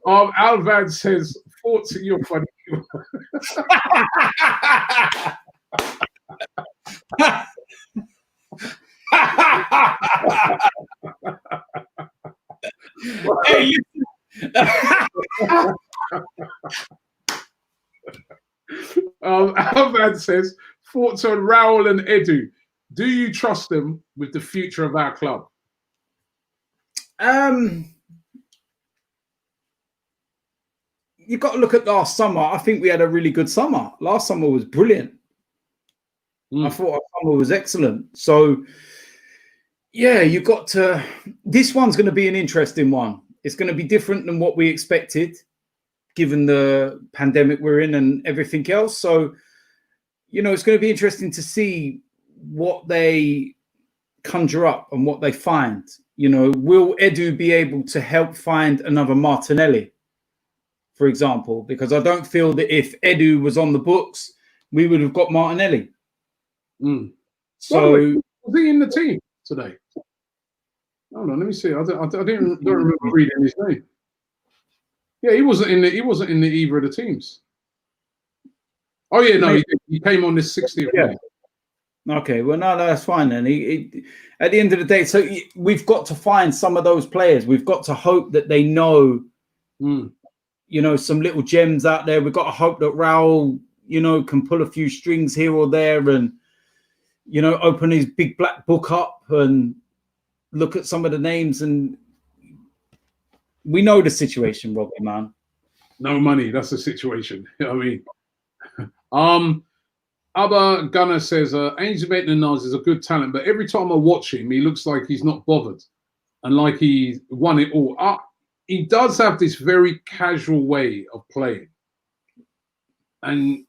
Alvad says, "Thoughts in your funny." Hey, Alvad says, "Thoughts on Raul and Edu? Do you trust them with the future of our club?" You've got to look at last summer. I think we had a really good summer. Last summer was brilliant. I thought our summer was excellent. So, yeah, you've got to... This one's going to be an interesting one. It's going to be different than what we expected, given the pandemic we're in and everything else. So, you know, it's going to be interesting to see what they conjure up and what they find. You know, will Edu be able to help find another Martinelli, for example? Because I don't feel that if Edu was on the books, we would have got Martinelli. So, was he in the team today? Hold on, let me see. I don't remember reading his name. Yeah, he wasn't in the either of the teams. Oh yeah, no, he came on this 60th. Yeah. Okay, well, no, that's fine then. He, at the end of the day, so we've got to find some of those players. We've got to hope that they know, you know, some little gems out there. We've got to hope that Raul, you know, can pull a few strings here or there and, you know, open his big black book up and look at some of the names. And we know the situation, Robbie, man. No money, that's the situation. You know what I mean? Abba Gunner says, Ainsley Maitland-Niles is a good talent, but every time I watch him, he looks like he's not bothered and like he won it all. He does have this very casual way of playing and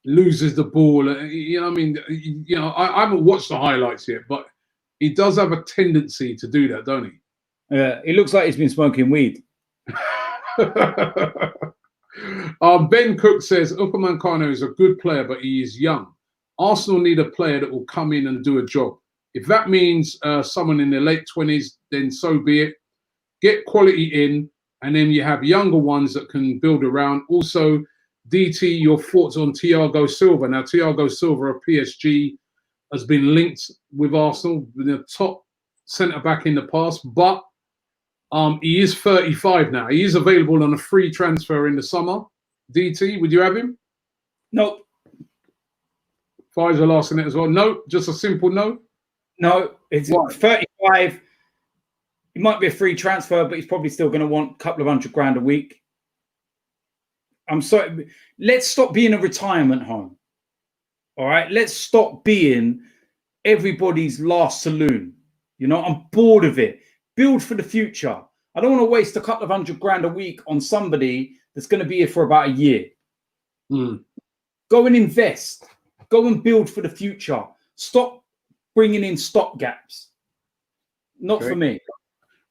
loses the ball. You know what I mean? You know, I haven't watched the highlights yet, but he does have a tendency to do that, don't he? Yeah, he looks like he's been smoking weed. Ben Cook says, Upamecano is a good player, but he is young. Arsenal need a player that will come in and do a job. If that means someone in their late 20s, then so be it. Get quality in, and then you have younger ones that can build around. Also, DT, your thoughts on Thiago Silva. Now, Thiago Silva of PSG has been linked with Arsenal, the top centre-back in the past, but he is 35 now. He is available on a free transfer in the summer. DT, would you have him? Nope. Pfizer last in it as well. No, just a simple no. No, it's 35. He might be a free transfer, but he's probably still going to want a couple of $100,000 a week. I'm sorry. Let's stop being a retirement home. All right, let's stop being everybody's last saloon. You know, I'm bored of it. Build for the future. I don't want to waste a couple of $100 a week on somebody that's going to be here for about a year. Go and invest. Go and build for the future. Stop bringing in stopgaps. Not for me.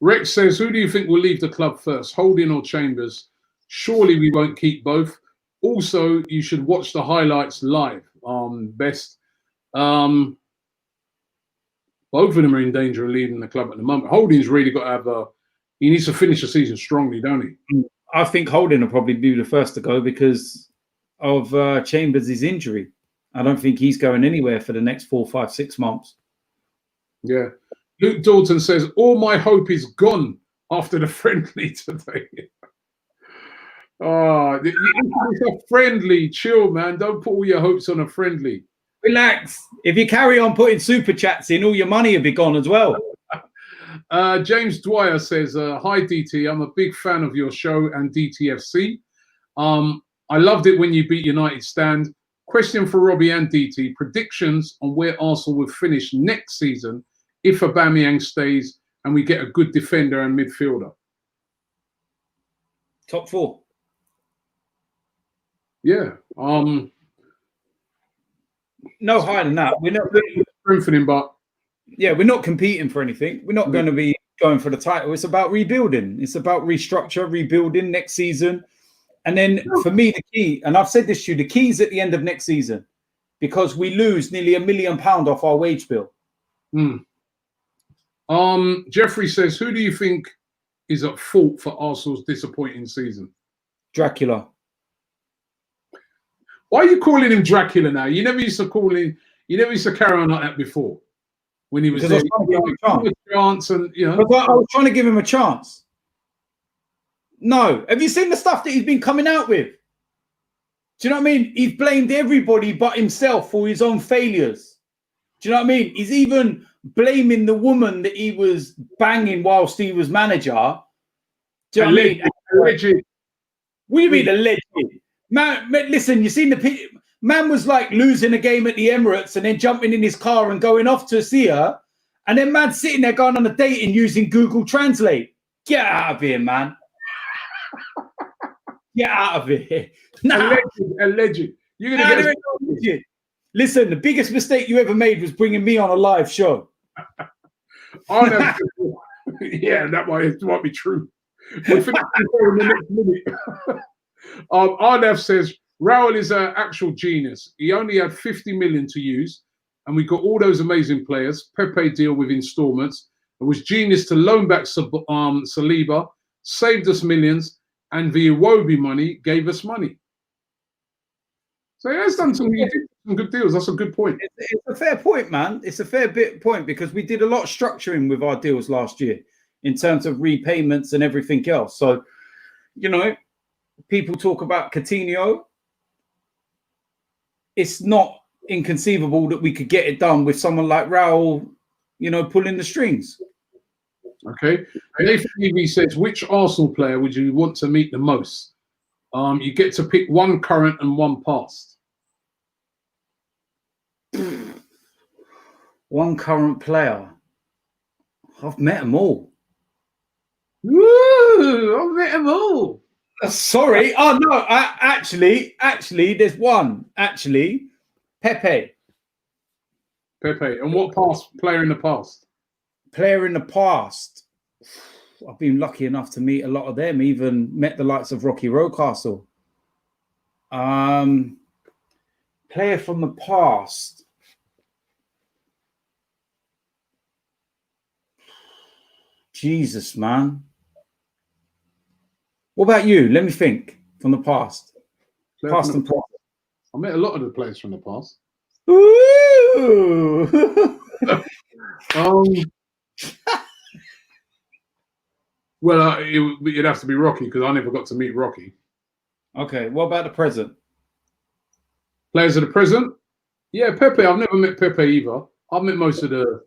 Rex says, who do you think will leave the club first, Holding or Chambers? Surely we won't keep both. Also, you should watch the highlights live. Best. Both of them are in danger of leaving the club at the moment. Holding's really got to have he needs to finish the season strongly, don't he? I think Holding will probably be the first to go because of Chambers' injury. I don't think he's going anywhere for the next 4, 5, 6 months. Yeah. Luke Dalton says, all my hope is gone after the friendly today. It's a friendly. Chill, man. Don't put all your hopes on a friendly. Relax. If you carry on putting super chats in, all your money will be gone as well. James Dwyer says, hi, DT. I'm a big fan of your show and DTFC. I loved it when you beat United Stand. Question for Robbie and DT. Predictions on where Arsenal will finish next season if Aubameyang stays and we get a good defender and midfielder. Top 4. Yeah. No higher than that. We're not strengthening, but we're not competing for anything. We're not going to be going for the title. It's about rebuilding. It's about restructure, rebuilding next season. And then for me, the key, and I've said this to you, the key is at the end of next season because we lose nearly £1 million off our wage bill. Jeffrey says, who do you think is at fault for Arsenal's disappointing season? Dracula. Why are you calling him Dracula now? You never used to call him. You never used to carry on like that before. When he was there, I was trying to give him a chance. No, have you seen the stuff that he's been coming out with? Do you know what I mean? He's blamed everybody but himself for his own failures. Do you know what I mean? He's even blaming the woman that he was banging whilst he was manager. Do you know what I mean? Alleged. What do you mean alleged? Man, listen, you seen the man was like losing a game at the Emirates and then jumping in his car and going off to see her, and then man sitting there going on a date and using Google Translate. Get out of here, man. Get out of here. Nah. Alleged. You're gonna get alleged. Listen, the biggest mistake you ever made was bringing me on a live show. Yeah, that might be true. We'll finish in the next minute. Arnav says, Raul is an actual genius. He only had 50 million to use, and we got all those amazing players. Pepe deal with installments. It was genius to loan back Saliba, saved us millions, and the Iwobi money gave us money. So he has done some good deals. That's a good point. It's a fair point, man. It's a fair point because we did a lot of structuring with our deals last year in terms of repayments and everything else. So, you know, people talk about Coutinho. It's not inconceivable that we could get it done with someone like Raul, you know, pulling the strings. Okay. Nathan Levy says, which Arsenal player would you want to meet the most? You get to pick one current and one past. One current player. I've met them all. Woo! I've met them all. Sorry. Oh, no. Actually, there's one. Actually, Pepe. And what player in the past? Player in the past. I've been lucky enough to meet a lot of them, even met the likes of Rocky Rocastle. Player from the past. Jesus, man. What about you? Let me think from the past. Past and present. I met a lot of the players from the past. Ooh. Well, it'd have to be Rocky because I never got to meet Rocky. Okay, what about the present? Players of the present? Yeah, Pepe. I've never met Pepe either. I've met most of the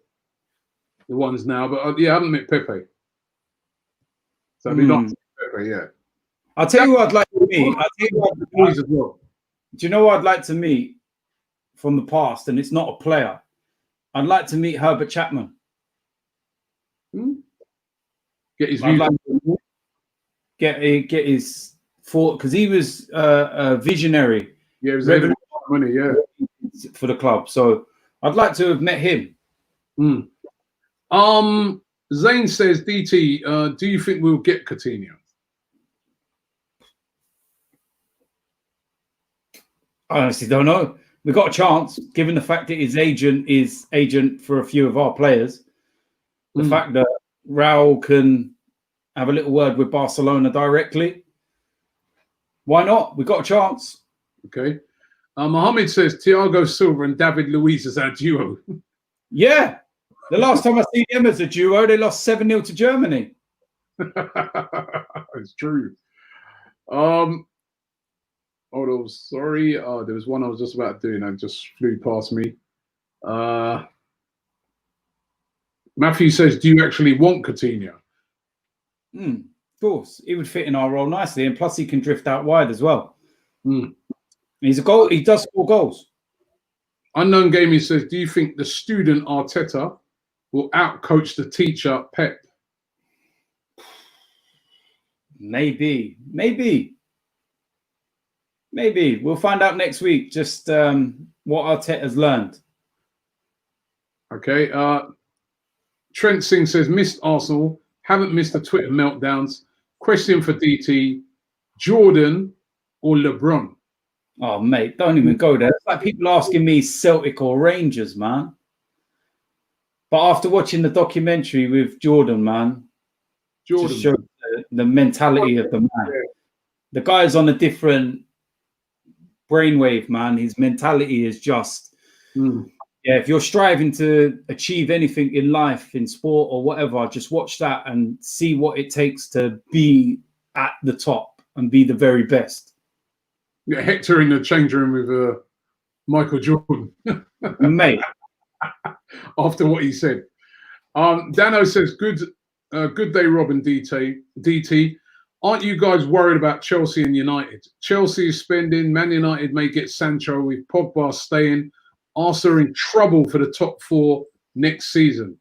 ones now, but I haven't met Pepe. So it'd be nice to meet Pepe, yeah. I'll tell you what I'd like to meet. Do you know what I'd like to meet? from the past, and it's not a player. I'd like to meet Herbert Chapman. Get his views. Get his thought, because he was a visionary. Yeah, it was money, yeah, for the club. So I'd like to have met him. Zane says, DT, do you think we'll get Coutinho? I honestly don't know. We've got a chance, given the fact that his agent is agent for a few of our players. The fact that Raul can have a little word with Barcelona directly. Why not? We've got a chance. Okay. Mohammed says, Thiago Silva and David Luiz is our duo. Yeah. The last time I seen them as a duo, they lost 7-0 to Germany. It's true. Hold on, sorry. There was one I was just about to do and it just flew past me. Matthew says, do you actually want Coutinho? Of course. He would fit in our role nicely, and plus he can drift out wide as well. He's a goal. He does score goals. Unknown Gaming says, do you think the student Arteta will outcoach the teacher Pep? Maybe. We'll find out next week just what Arteta's learned. Okay. Trent Singh says, missed Arsenal, haven't missed the Twitter meltdowns. Question for DT, Jordan or LeBron? Oh, mate, don't even go there. It's like people asking me Celtic or Rangers, man. But after watching the documentary with Jordan, man, just shows the mentality of the man. The guy's on a different brainwave, man. His mentality is just, if you're striving to achieve anything in life, in sport or whatever, just watch that and see what it takes to be at the top and be the very best. Yeah, Hector in the change room with Michael Jordan. Mate. After what he said. Dano says, good day, Rob and DT. Aren't you guys worried about Chelsea and United? Chelsea is spending. Man United may get Sancho with Pogba staying. Arsenal are in trouble for the top 4 next season.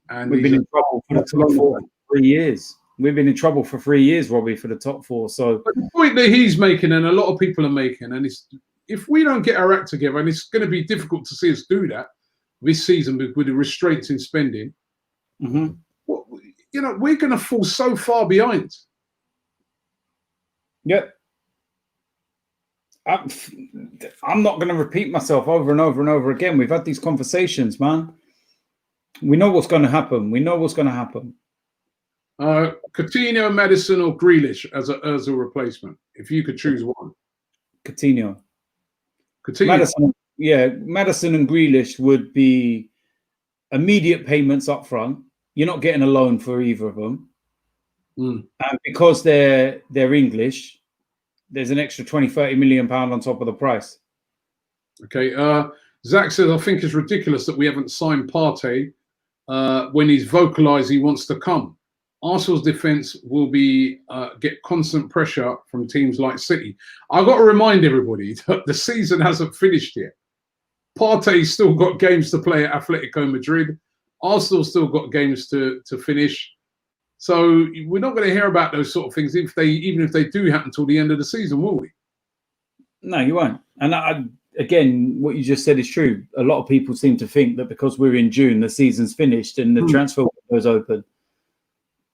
And we've been in trouble for the top 4 for 3 years. We've been in trouble for 3 years, Robbie, for the top 4. So but the point that he's making, and a lot of people are making, and it's, if we don't get our act together, and it's going to be difficult to see us do that this season with the restraints in spending, well, you know, we're going to fall so far behind. Yep. I'm not going to repeat myself over and over and over again. We've had these conversations, man. We know what's going to happen. Coutinho, Madison, or Grealish as a replacement, if you could choose one. Coutinho. Madison, Madison and Grealish would be immediate payments up front. You're not getting a loan for either of them. And because they're English, there's an extra 20-30 million pound on top of the price. Okay. Zach says, I think it's ridiculous that we haven't signed Partey when he's vocalised he wants to come. Arsenal's defence will be get constant pressure from teams like City. I've got to remind everybody that the season hasn't finished yet. Partey's still got games to play at Atletico Madrid. Arsenal's still got games to finish. So we're not going to hear about those sort of things even if they do happen till the end of the season, will we? No, you won't. And again, what you just said is true. A lot of people seem to think that because we're in June, the season's finished and the transfer window is open.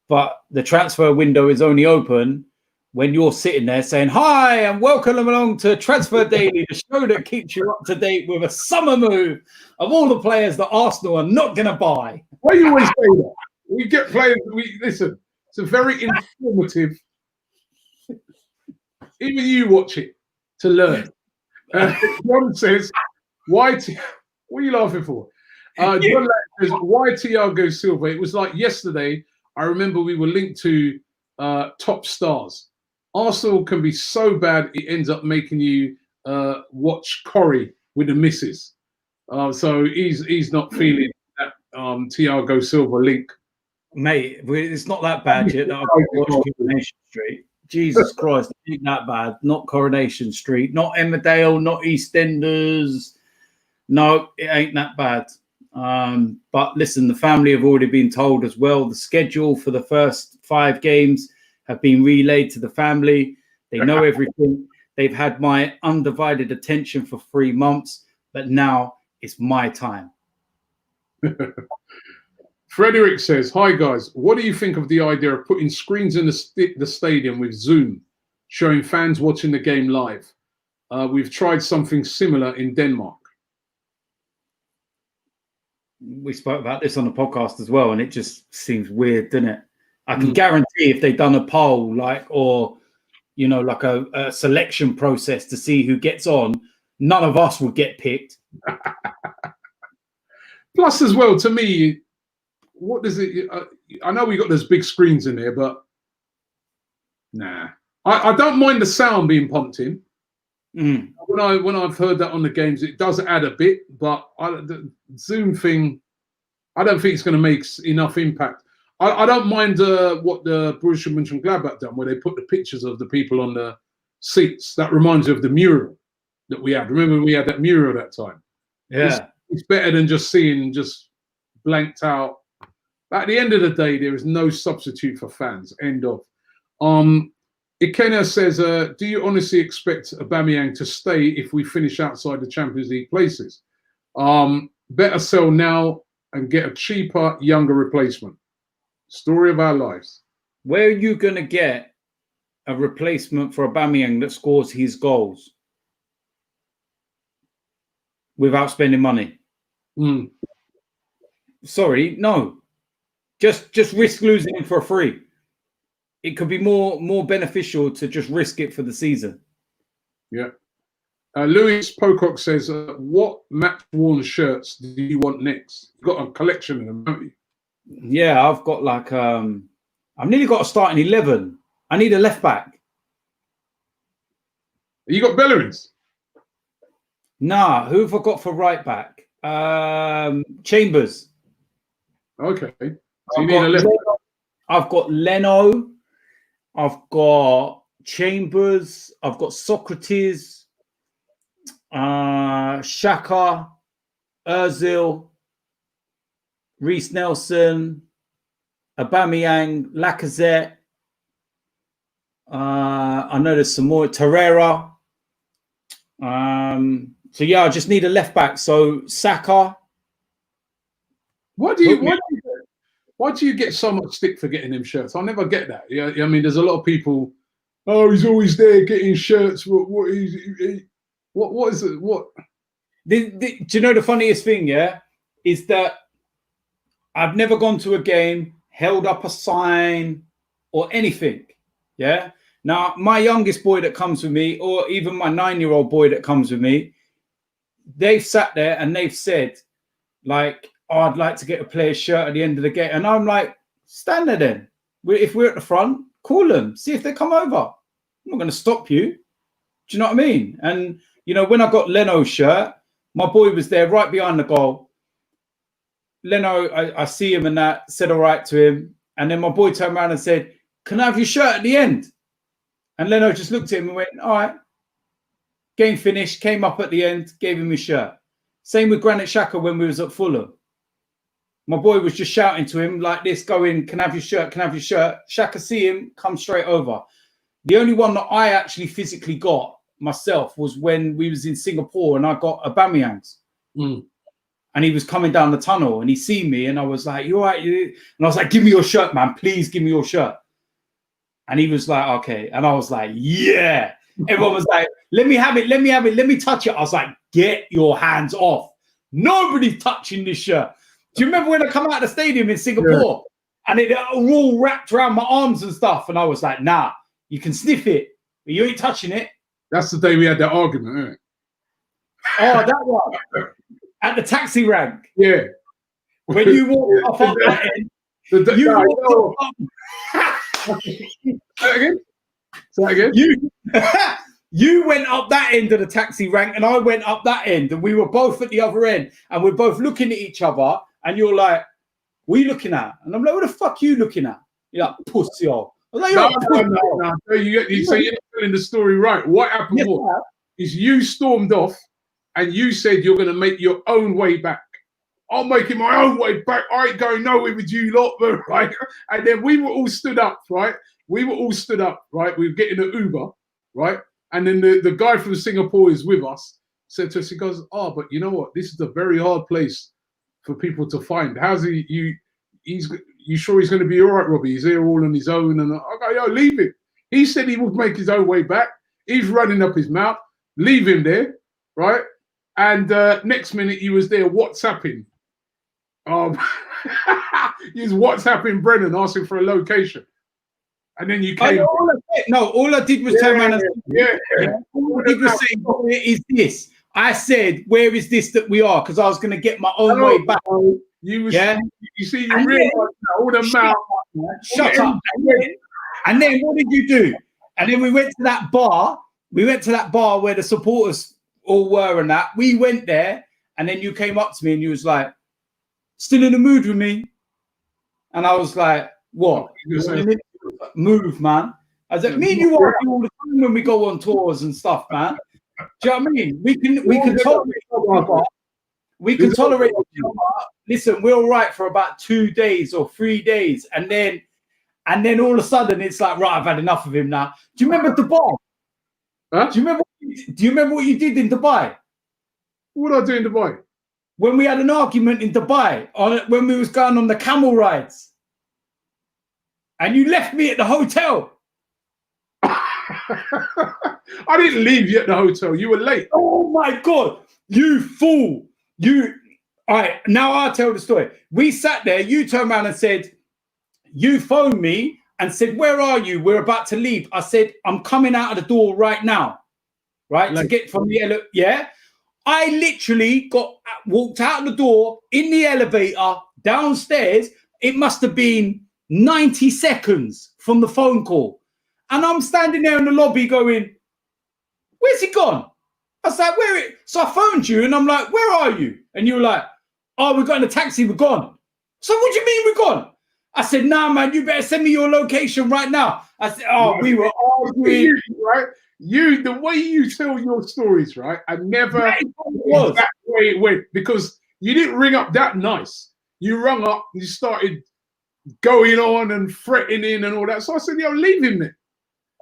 But the transfer window is only open when you're sitting there saying, hi, and welcome along to Transfer Daily, the show that keeps you up to date with a summer move of all the players that Arsenal are not going to buy. Why do you always say that? We get players, listen, it's a very informative, even you watch it to learn. John says, what are you laughing for? John says, why Thiago Silva? It was like yesterday, I remember we were linked to top stars. Arsenal can be so bad, it ends up making you watch Corrie with the missus. So he's not feeling that Thiago Silva link. Mate, it's not that bad yet. That I've watched Coronation Street. Jesus Christ, it ain't that bad. Not Coronation Street, not Emmerdale, not EastEnders. No, it ain't that bad. But listen, the family have already been told as well. The schedule for the first 5 games have been relayed to the family. They know everything. They've had my undivided attention for 3 months, but now it's my time. Frederick says, "Hi guys, what do you think of the idea of putting screens in the stadium with Zoom, showing fans watching the game live? We've tried something similar in Denmark." We spoke about this on the podcast as well, and it just seems weird, doesn't it? I can guarantee if they'd done a poll, or like a selection process to see who gets on, none of us would get picked. Plus, as well, to me, what does it? I know we got those big screens in there, but nah, I don't mind the sound being pumped in. When I've heard that on the games, it does add a bit, but the Zoom thing, I don't think it's going to make enough impact. I don't mind what the Borussia Mönchengladbach done, where they put the pictures of the people on the seats. That reminds me of the mural that we had. Remember, we had that mural that time. Yeah, it's better than just seeing just blanked out. At the end of the day, there is no substitute for fans. End of. Ikena says, do you honestly expect Aubameyang to stay if we finish outside the Champions League places? Better sell now and get a cheaper, younger replacement. Story of our lives. Where are you going to get a replacement for Aubameyang that scores his goals without spending money? Sorry, no. Just risk losing him for free. It could be more beneficial to just risk it for the season. Yeah. Louis Pocock says, what match-worn shirts do you want next? You've got a collection of them, haven't you? Yeah, I've got I've nearly got a starting 11. I need a left back. You got Bellerin's? Nah, who have I got for right back? Chambers. Okay. So you need a left back. I've got Leno. I've got Chambers. I've got Socrates. Xhaka. Ozil. Reece Nelson. Aubameyang. Lacazette. I know there's some more. Torreira. So yeah, I just need a left back. So Saka. Why do you get so much stick for getting him shirts? I never get that. Yeah, I mean, there's a lot of people. Oh, he's always there getting shirts. What is it? What? Do you know the funniest thing? Yeah, is that I've never gone to a game, held up a sign, or anything. Yeah. Now, my youngest boy that comes with me, or even my 9-year-old boy that comes with me, they've sat there and they've said, like, oh, I'd like to get a player's shirt at the end of the game. And I'm like, stand there then. If we're at the front, call them. See if they come over. I'm not going to stop you. Do you know what I mean? And, when I got Leno's shirt, my boy was there right behind the goal. Leno, I see him and that, said all right to him. And then my boy turned around and said, can I have your shirt at the end? And Leno just looked at him and went, all right. Game finished, came up at the end, gave him his shirt. Same with Granit Xhaka when we was at Fulham. My boy was just shouting to him like this, going, can I have your shirt? Can I have your shirt? Xhaka see him, come straight over. The only one that I actually physically got myself was when we was in Singapore and I got Aubameyang's. And he was coming down the tunnel and he seen me and I was like, you all right? And I was like, give me your shirt, man. Please give me your shirt. And he was like, okay. And I was like, yeah. Everyone was like, let me have it. Let me have it. Let me touch it. I was like, get your hands off. Nobody's touching this shirt. Do you remember when I come out of the stadium in Singapore and it all wrapped around my arms and stuff? And I was like, nah, you can sniff it, but you ain't touching it. That's the day we had that argument, isn't it? Oh, that one. At the taxi rank. Yeah. When you walk up that end, Say that again? You went up that end of the taxi rank and I went up that end and we were both at the other end and we're both looking at each other and you're like, what are you looking at? And I'm like, what the fuck are you looking at? You're like, pussy. I was like, no. So you're telling the story right. What happened is you stormed off and you said you're going to make your own way back. I'm making my own way back. I ain't going nowhere with you lot, right? And then we were all stood up, right? We were were getting an Uber, right? And then the guy from Singapore is with us, said to us, he goes, oh, but you know what? This is a very hard place for people to find. How's you sure he's going to be all right, Robbie? He's here all on his own. And I go, yo, leave him. He said he would make his own way back. He's running up his mouth. Leave him there, right? And next minute he was there WhatsApping. He was WhatsApping Brennan asking for a location. And then you came. All I did was turn around and all I did was say, where is this? I said, where is this that we are? Because I was going to get my own way back. You see, you realize all the mouth. Shut up. And then what did you do? And then we went to that bar. We went to that bar where the supporters all were and that. We went there, and then you came up to me and you was like, still in the mood with me? And I was like, what? Move, man. I was like, me and you argue all the time when we go on tours and stuff, man. Do you know what I mean? We can tolerate each other. We can tolerate each other. Listen, we're all right for about 2 days or 3 days, and then all of a sudden it's like, right, I've had enough of him now. Do you remember Dubai? Huh? Do you remember what you did in Dubai? What did I do in Dubai? When we had an argument in Dubai when we was going on the camel rides, and you left me at the hotel. I didn't leave you at the hotel. You were late. Oh my God, you fool! All right, now I'll tell the story. We sat there. You turned around and said, you phoned me and said, where are you? We're about to leave. I said, I'm coming out of the door right now, right? To get from the yeah. I literally walked out of the door in the elevator downstairs. It must have been 90 seconds from the phone call. And I'm standing there in the lobby going, where's he gone? I was like, so I phoned you and I'm like, where are you? And you were like, oh, we're got in a taxi, we're gone. So what do you mean we're gone? I said, nah, man, you better send me your location right now. I said, oh, we were arguing. Right? The way you tell your stories, right? I never was that way it went, because you didn't ring up that nice. You rung up and you started going on and threatening and all that. So I said, yo, leave him there.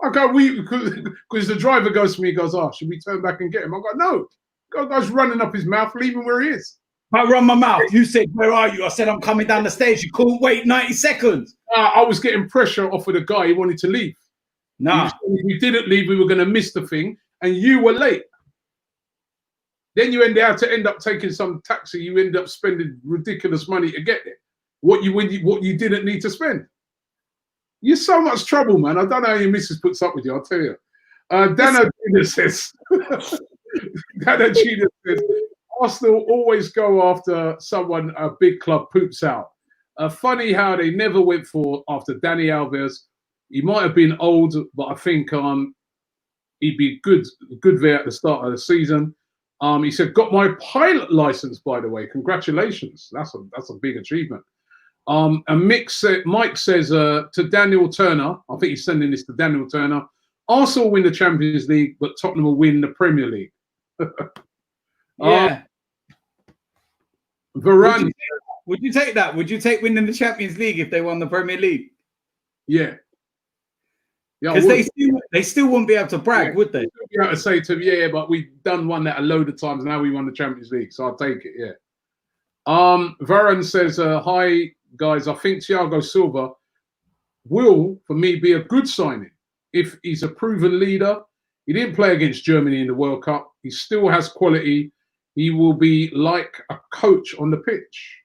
I go, because the driver goes to me, he goes, oh, should we turn back and get him? I go, no. Guy's running up his mouth, leave him where he is. I run my mouth. You said, where are you? I said, I'm coming down the stairs. You couldn't wait 90 seconds. I was getting pressure off of the guy. He wanted to leave. Nah. If we didn't leave, we were going to miss the thing. And you were late. Then you end up taking some taxi. You end up spending ridiculous money to get there. What you didn't need to spend. You're so much trouble, man. I don't know how your missus puts up with you. I'll tell you. Dana Gina says, Arsenal always go after someone a big club poops out. Funny how they never went for after Dani Alves. He might have been old, but I think he'd be good there at the start of the season. He said, got my pilot license, by the way. Congratulations. That's a big achievement. And Mike says to Daniel Turner, I think he's sending this to Daniel Turner, Arsenal win the Champions League, but Tottenham will win the Premier League. Yeah. Varane. Would you take that? Would you take winning the Champions League if they won the Premier League? Yeah. Because they still wouldn't be able to brag, would they? They'd be able to say to him, yeah, but we've done one that a load of times. Now we won the Champions League, so I'll take it. Yeah. Varane says, hi guys. I think Thiago Silva will, for me, be a good signing if he's a proven leader. He didn't play against Germany in the World Cup. He still has quality. He will be like a coach on the pitch.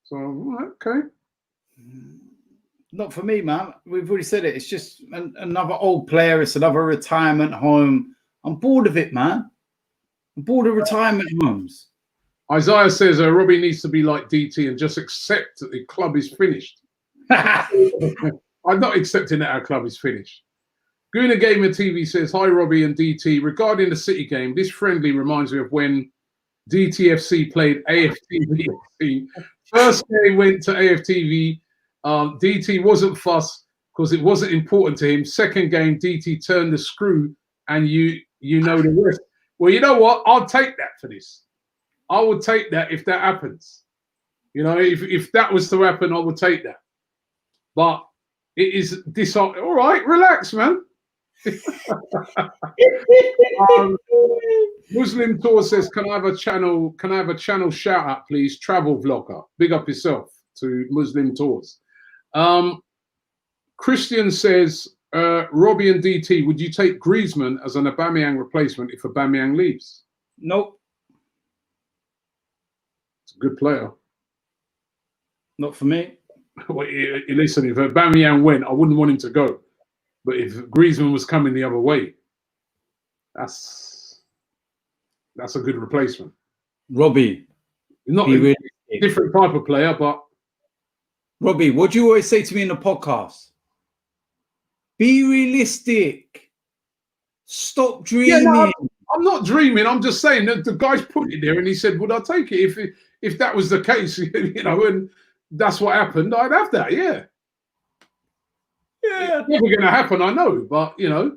So, okay. Not for me, man. We've already said it. It's just another old player. It's another retirement home. I'm bored of it, man. I'm bored of retirement homes. Isaiah says Robbie needs to be like DT and just accept that the club is finished. I'm not accepting that our club is finished. Guna Gamer TV says, hi, Robbie and DT. Regarding the City game, this friendly reminds me of when DTFC played AFTV. First game went to AFTV. DT wasn't fussed because it wasn't important to him. Second game, DT turned the screw, and you know the rest. Well, you know what? I'll take that for this. I would take that if that happens. You know, if that was to happen, I would take that. But it is disheartening. All right, relax, man. Muslim Tour says, "Can I have a channel? Can I have a channel shout out, please? Travel vlogger, big up yourself to Muslim Tours." Christian says, "Robbie and DT, would you take Griezmann as an Aubameyang replacement if Aubameyang leaves?" Nope. It's a good player. Not for me. Well, listen, if Aubameyang went, I wouldn't want him to go. But if Griezmann was coming the other way, that's a good replacement. Robbie, Not a different type of player, but Robbie, what do you always say to me in the podcast? Be realistic. Stop dreaming. Yeah, no, I'm not dreaming. I'm just saying that the guy's put it there, and he said, "Would I take it if that was the case?" You know, and that's what happened. I'd have that. Yeah. Yeah, it's never going to happen, I know, but you know,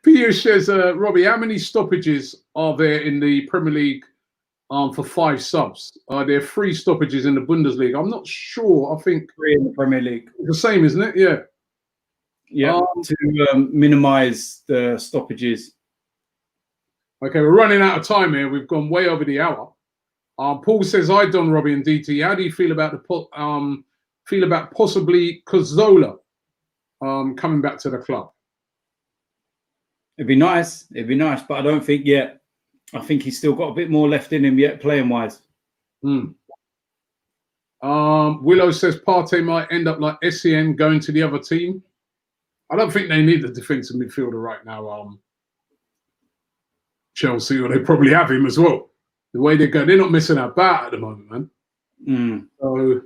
Peter says, Robbie, how many stoppages are there in the Premier League for 5 subs? Are there 3 stoppages in the Bundesliga? I'm not sure. I think 3 in the Premier League. The same, isn't it? Yeah. Yeah, to minimise the stoppages. Okay, we're running out of time here. We've gone way over the hour. Paul says, "Hi, Don, Robbie, and DT. How do you feel about possibly Cazorla coming back to the club?" It'd be nice. It'd be nice, but I don't think yet. I think he's still got a bit more left in him yet, playing wise. Willow says Partey might end up like SEN going to the other team. I don't think they need the defensive midfielder right now. Chelsea, or they probably have him as well. The way they go, they're not missing about at the moment, man. So,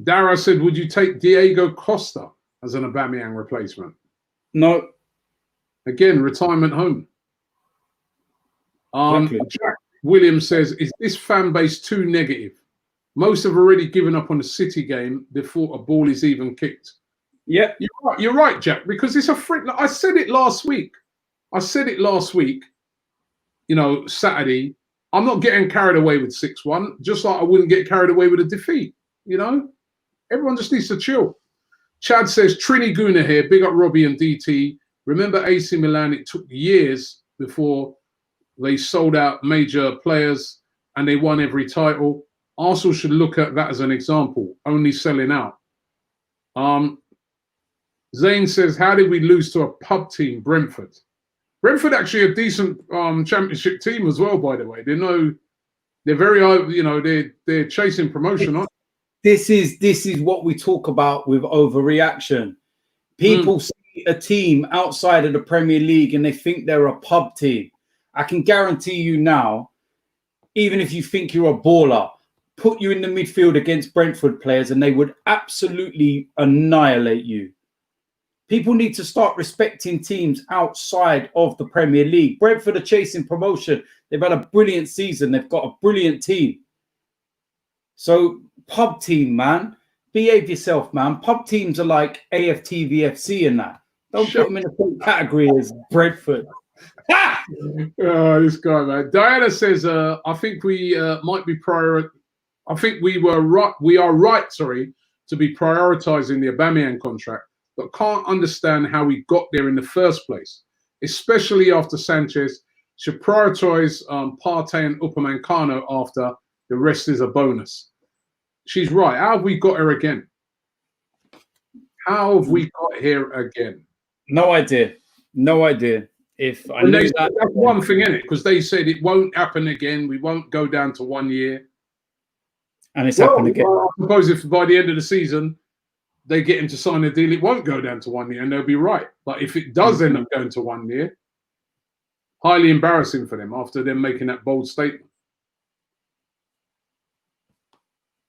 Dara said, "Would you take Diego Costa as an Aubameyang replacement?" No. Again, retirement home. Exactly. Jack Williams says, "Is this fan base too negative? Most have already given up on the City game before a ball is even kicked." Yeah, you're right, Jack. Because it's a freak. I said it last week. You know, Saturday. I'm not getting carried away with 6-1, just like I wouldn't get carried away with a defeat. You know, everyone just needs to chill. Chad says, "Trini Guna here. Big up Robbie and DT. Remember AC Milan? It took years before they sold out major players and they won every title. Arsenal should look at that as an example, only selling out." Zane says, "How did we lose to a pub team, Brentford?" Brentford actually a decent championship team as well, by the way. They're very, you know, they're chasing promotion, aren't they? This is what we talk about with overreaction. People see a team outside of the Premier League and they think they're a pub team. I can guarantee you now, even if you think you're a baller, put you in the midfield against Brentford players and they would absolutely annihilate you. People need to start respecting teams outside of the Premier League. Brentford are chasing promotion. They've had a brilliant season. They've got a brilliant team. So pub team, man, behave yourself, man. Pub teams are like AFTV FC and that. Don't put them in the same category as Brentford. Oh, this guy, man. Diana says, "I think we might be I think we are right, to be prioritizing the Aubameyang contract, but can't understand how we got there in the first place, especially after Sanchez. Should prioritize Partey and Upamecano after. The rest is a bonus." She's right. How have we got her again? How have we got here again? No idea. No idea. If I knew that, that's one thing in it, because they said it won't happen again. We won't go down to 1 year. And it's happened again. I suppose if by the end of the season they get him to sign a deal, it won't go down to 1 year, and they'll be right. But if it does end up going to 1 year, highly embarrassing for them after them making that bold statement.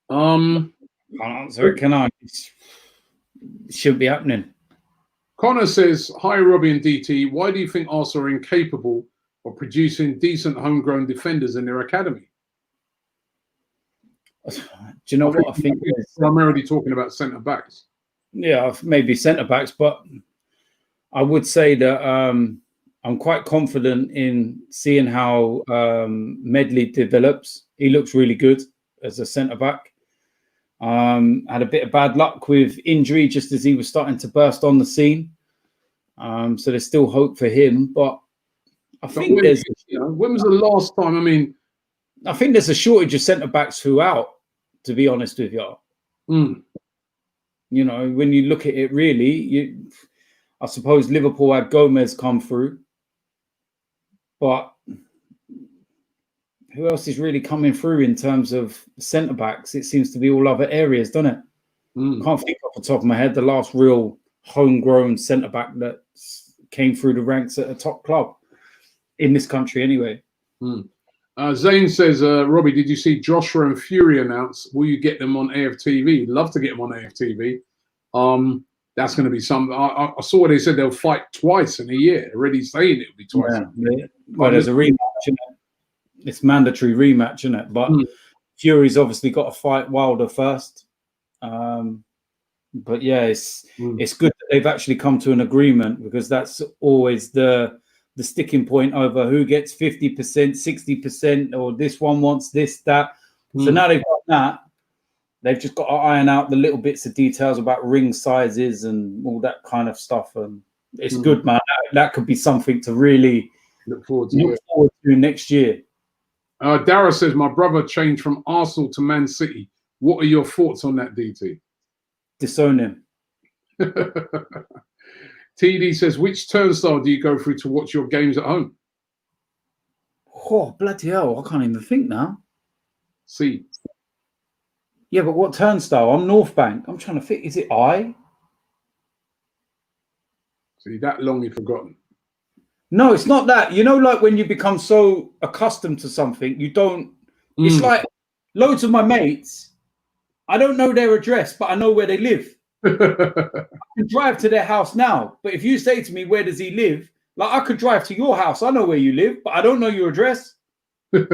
Can't answer it, can I? It should be happening. Connor says, "Hi, Robbie and DT. Why do you think Arsenal are incapable of producing decent homegrown defenders in their academy?" Do you know what I think? Primarily talking about centre backs. Yeah, maybe centre backs, but I would say that I'm quite confident in seeing how Medley develops. He looks really good as a centre back. Had a bit of bad luck with injury just as he was starting to burst on the scene. So there's still hope for him, but I think when was the last time? I mean, I think there's a shortage of centre backs throughout, to be honest with you. You know, when you look at it, really, I suppose Liverpool had Gomez come through, but who else is really coming through in terms of centre backs? It seems to be all other areas, doesn't it? Can't think off the top of my head the last real homegrown centre back that came through the ranks at a top club in this country, anyway. Zane says, Robbie, did you see Joshua and Fury announce? Will you get them on AFTV? Love to get them on AFTV. That's going to be something. I saw they said they'll fight twice in a year. Already saying it'll be twice. Yeah. Well, there's a rematch, isn't it? It's mandatory rematch, isn't it? But Fury's obviously got to fight Wilder first. But yeah, it's good that they've actually come to an agreement, because that's always the sticking point over who gets 50%, 60%, or this one wants this, that. So now they've got that. They've just got to iron out the little bits of details about ring sizes and all that kind of stuff. And it's good, man. That could be something to really look forward to next year. Dara says, my brother changed from Arsenal to Man City. What are your thoughts on that, DT? Disown him. TD says, which turnstile do you go through to watch your games at home? Oh, bloody hell. I can't even think now. C. Yeah, but what turnstile? I'm North Bank. I'm trying to think. Is it I? See, that long you've forgotten. No, it's not that. You know, like when you become so accustomed to something, you don't. It's like loads of my mates, I don't know their address, but I know where they live. I can drive to their house now. But if you say to me, where does he live? Like, I could drive to your house. I know where you live, but I don't know your address. You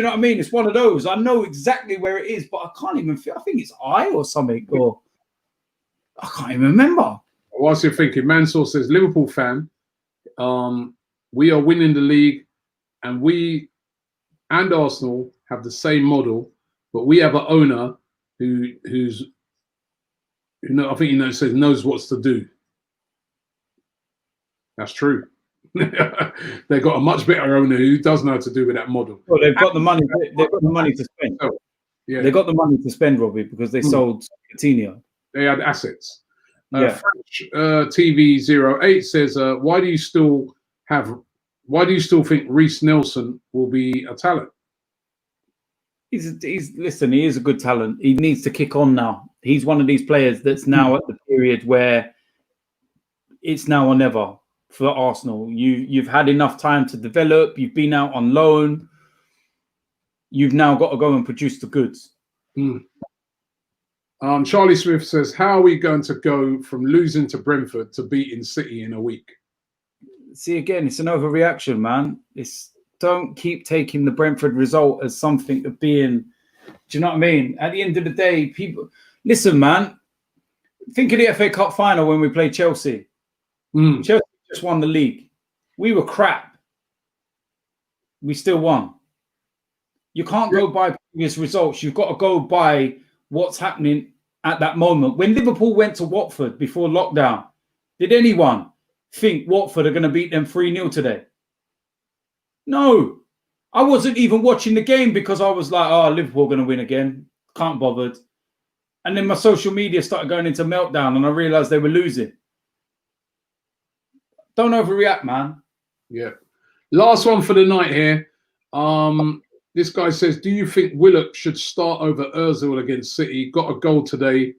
know what I mean? It's one of those. I know exactly where it is, but I can't even feel. I think it's I or something, or I can't even remember. Whilst you're thinking, Mansour says, Liverpool fan, we are winning the league, and we and Arsenal have the same model, but we have an owner who's I think says knows what's to do. That's true. They've got a much better owner who does know what to do with that model. Well, they've got the money. They've got the money to spend. Oh, yeah, they got the money to spend, Robbie, because they sold Coutinho. They had assets. Yeah. French TV08 says, why do you still think Reece Nelson will be a talent? Listen, he is a good talent. He needs to kick on now. He's one of these players that's now at the period where it's now or never for Arsenal. You've had enough time to develop. You've been out on loan. You've now got to go and produce the goods. Charlie Smith says, how are we going to go from losing to Brentford to beating City in a week? See, again, it's an overreaction, man. Don't keep taking the Brentford result as something of being, do you know what I mean? At the end of the day, people, listen, man, think of the FA Cup final when we played Chelsea. Chelsea just won the league. We were crap. We still won. You can't go by previous results. You've got to go by what's happening at that moment. When Liverpool went to Watford before lockdown, did anyone think Watford are going to beat them 3-0 today? No. I wasn't even watching the game because I was like, oh, Liverpool are going to win again. Can't bothered. And then my social media started going into meltdown and I realized they were losing. Don't overreact, man. Yeah. Last one for the night here. This guy says, do you think Willock should start over Ozil against City? Got a goal today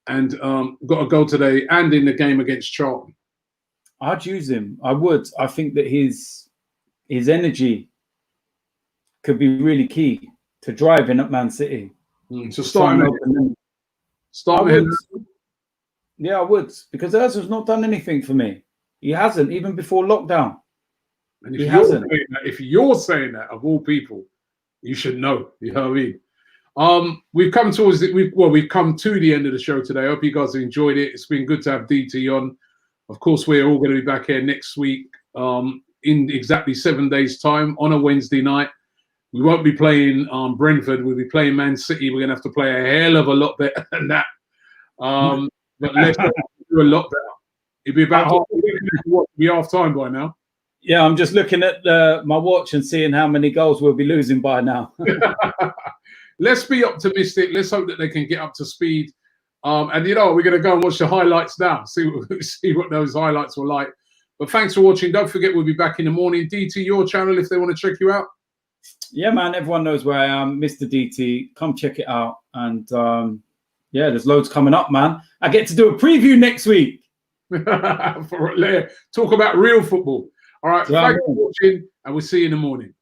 and in the game against Charlton. I'd use him. I would. I think that his energy could be really key to driving at Man City. So start him. Yeah, I would. Because Ozil's not done anything for me. He hasn't, even before lockdown. And if you're saying that, of all people, you should know. You know what We've come towards it. We've come to the end of the show today. I hope you guys have enjoyed it. It's been good to have DT on. Of course, we're all going to be back here next week in exactly 7 days' time on a Wednesday night. We won't be playing Brentford. We'll be playing Man City. We're going to have to play a hell of a lot better than that. But let's do a lot better. It'll be about half time by now. Yeah, I'm just looking at my watch and seeing how many goals we'll be losing by now. Let's be optimistic. Let's hope that they can get up to speed. And we're going to go and watch the highlights now. See what those highlights were like. But thanks for watching. Don't forget, we'll be back in the morning. DT, your channel, if they want to check you out. Yeah, man. Everyone knows where I am, Mr. DT. Come check it out. And there's loads coming up, man. I get to do a preview next week. Talk about real football. All right. Thanks for watching, and we'll see you in the morning.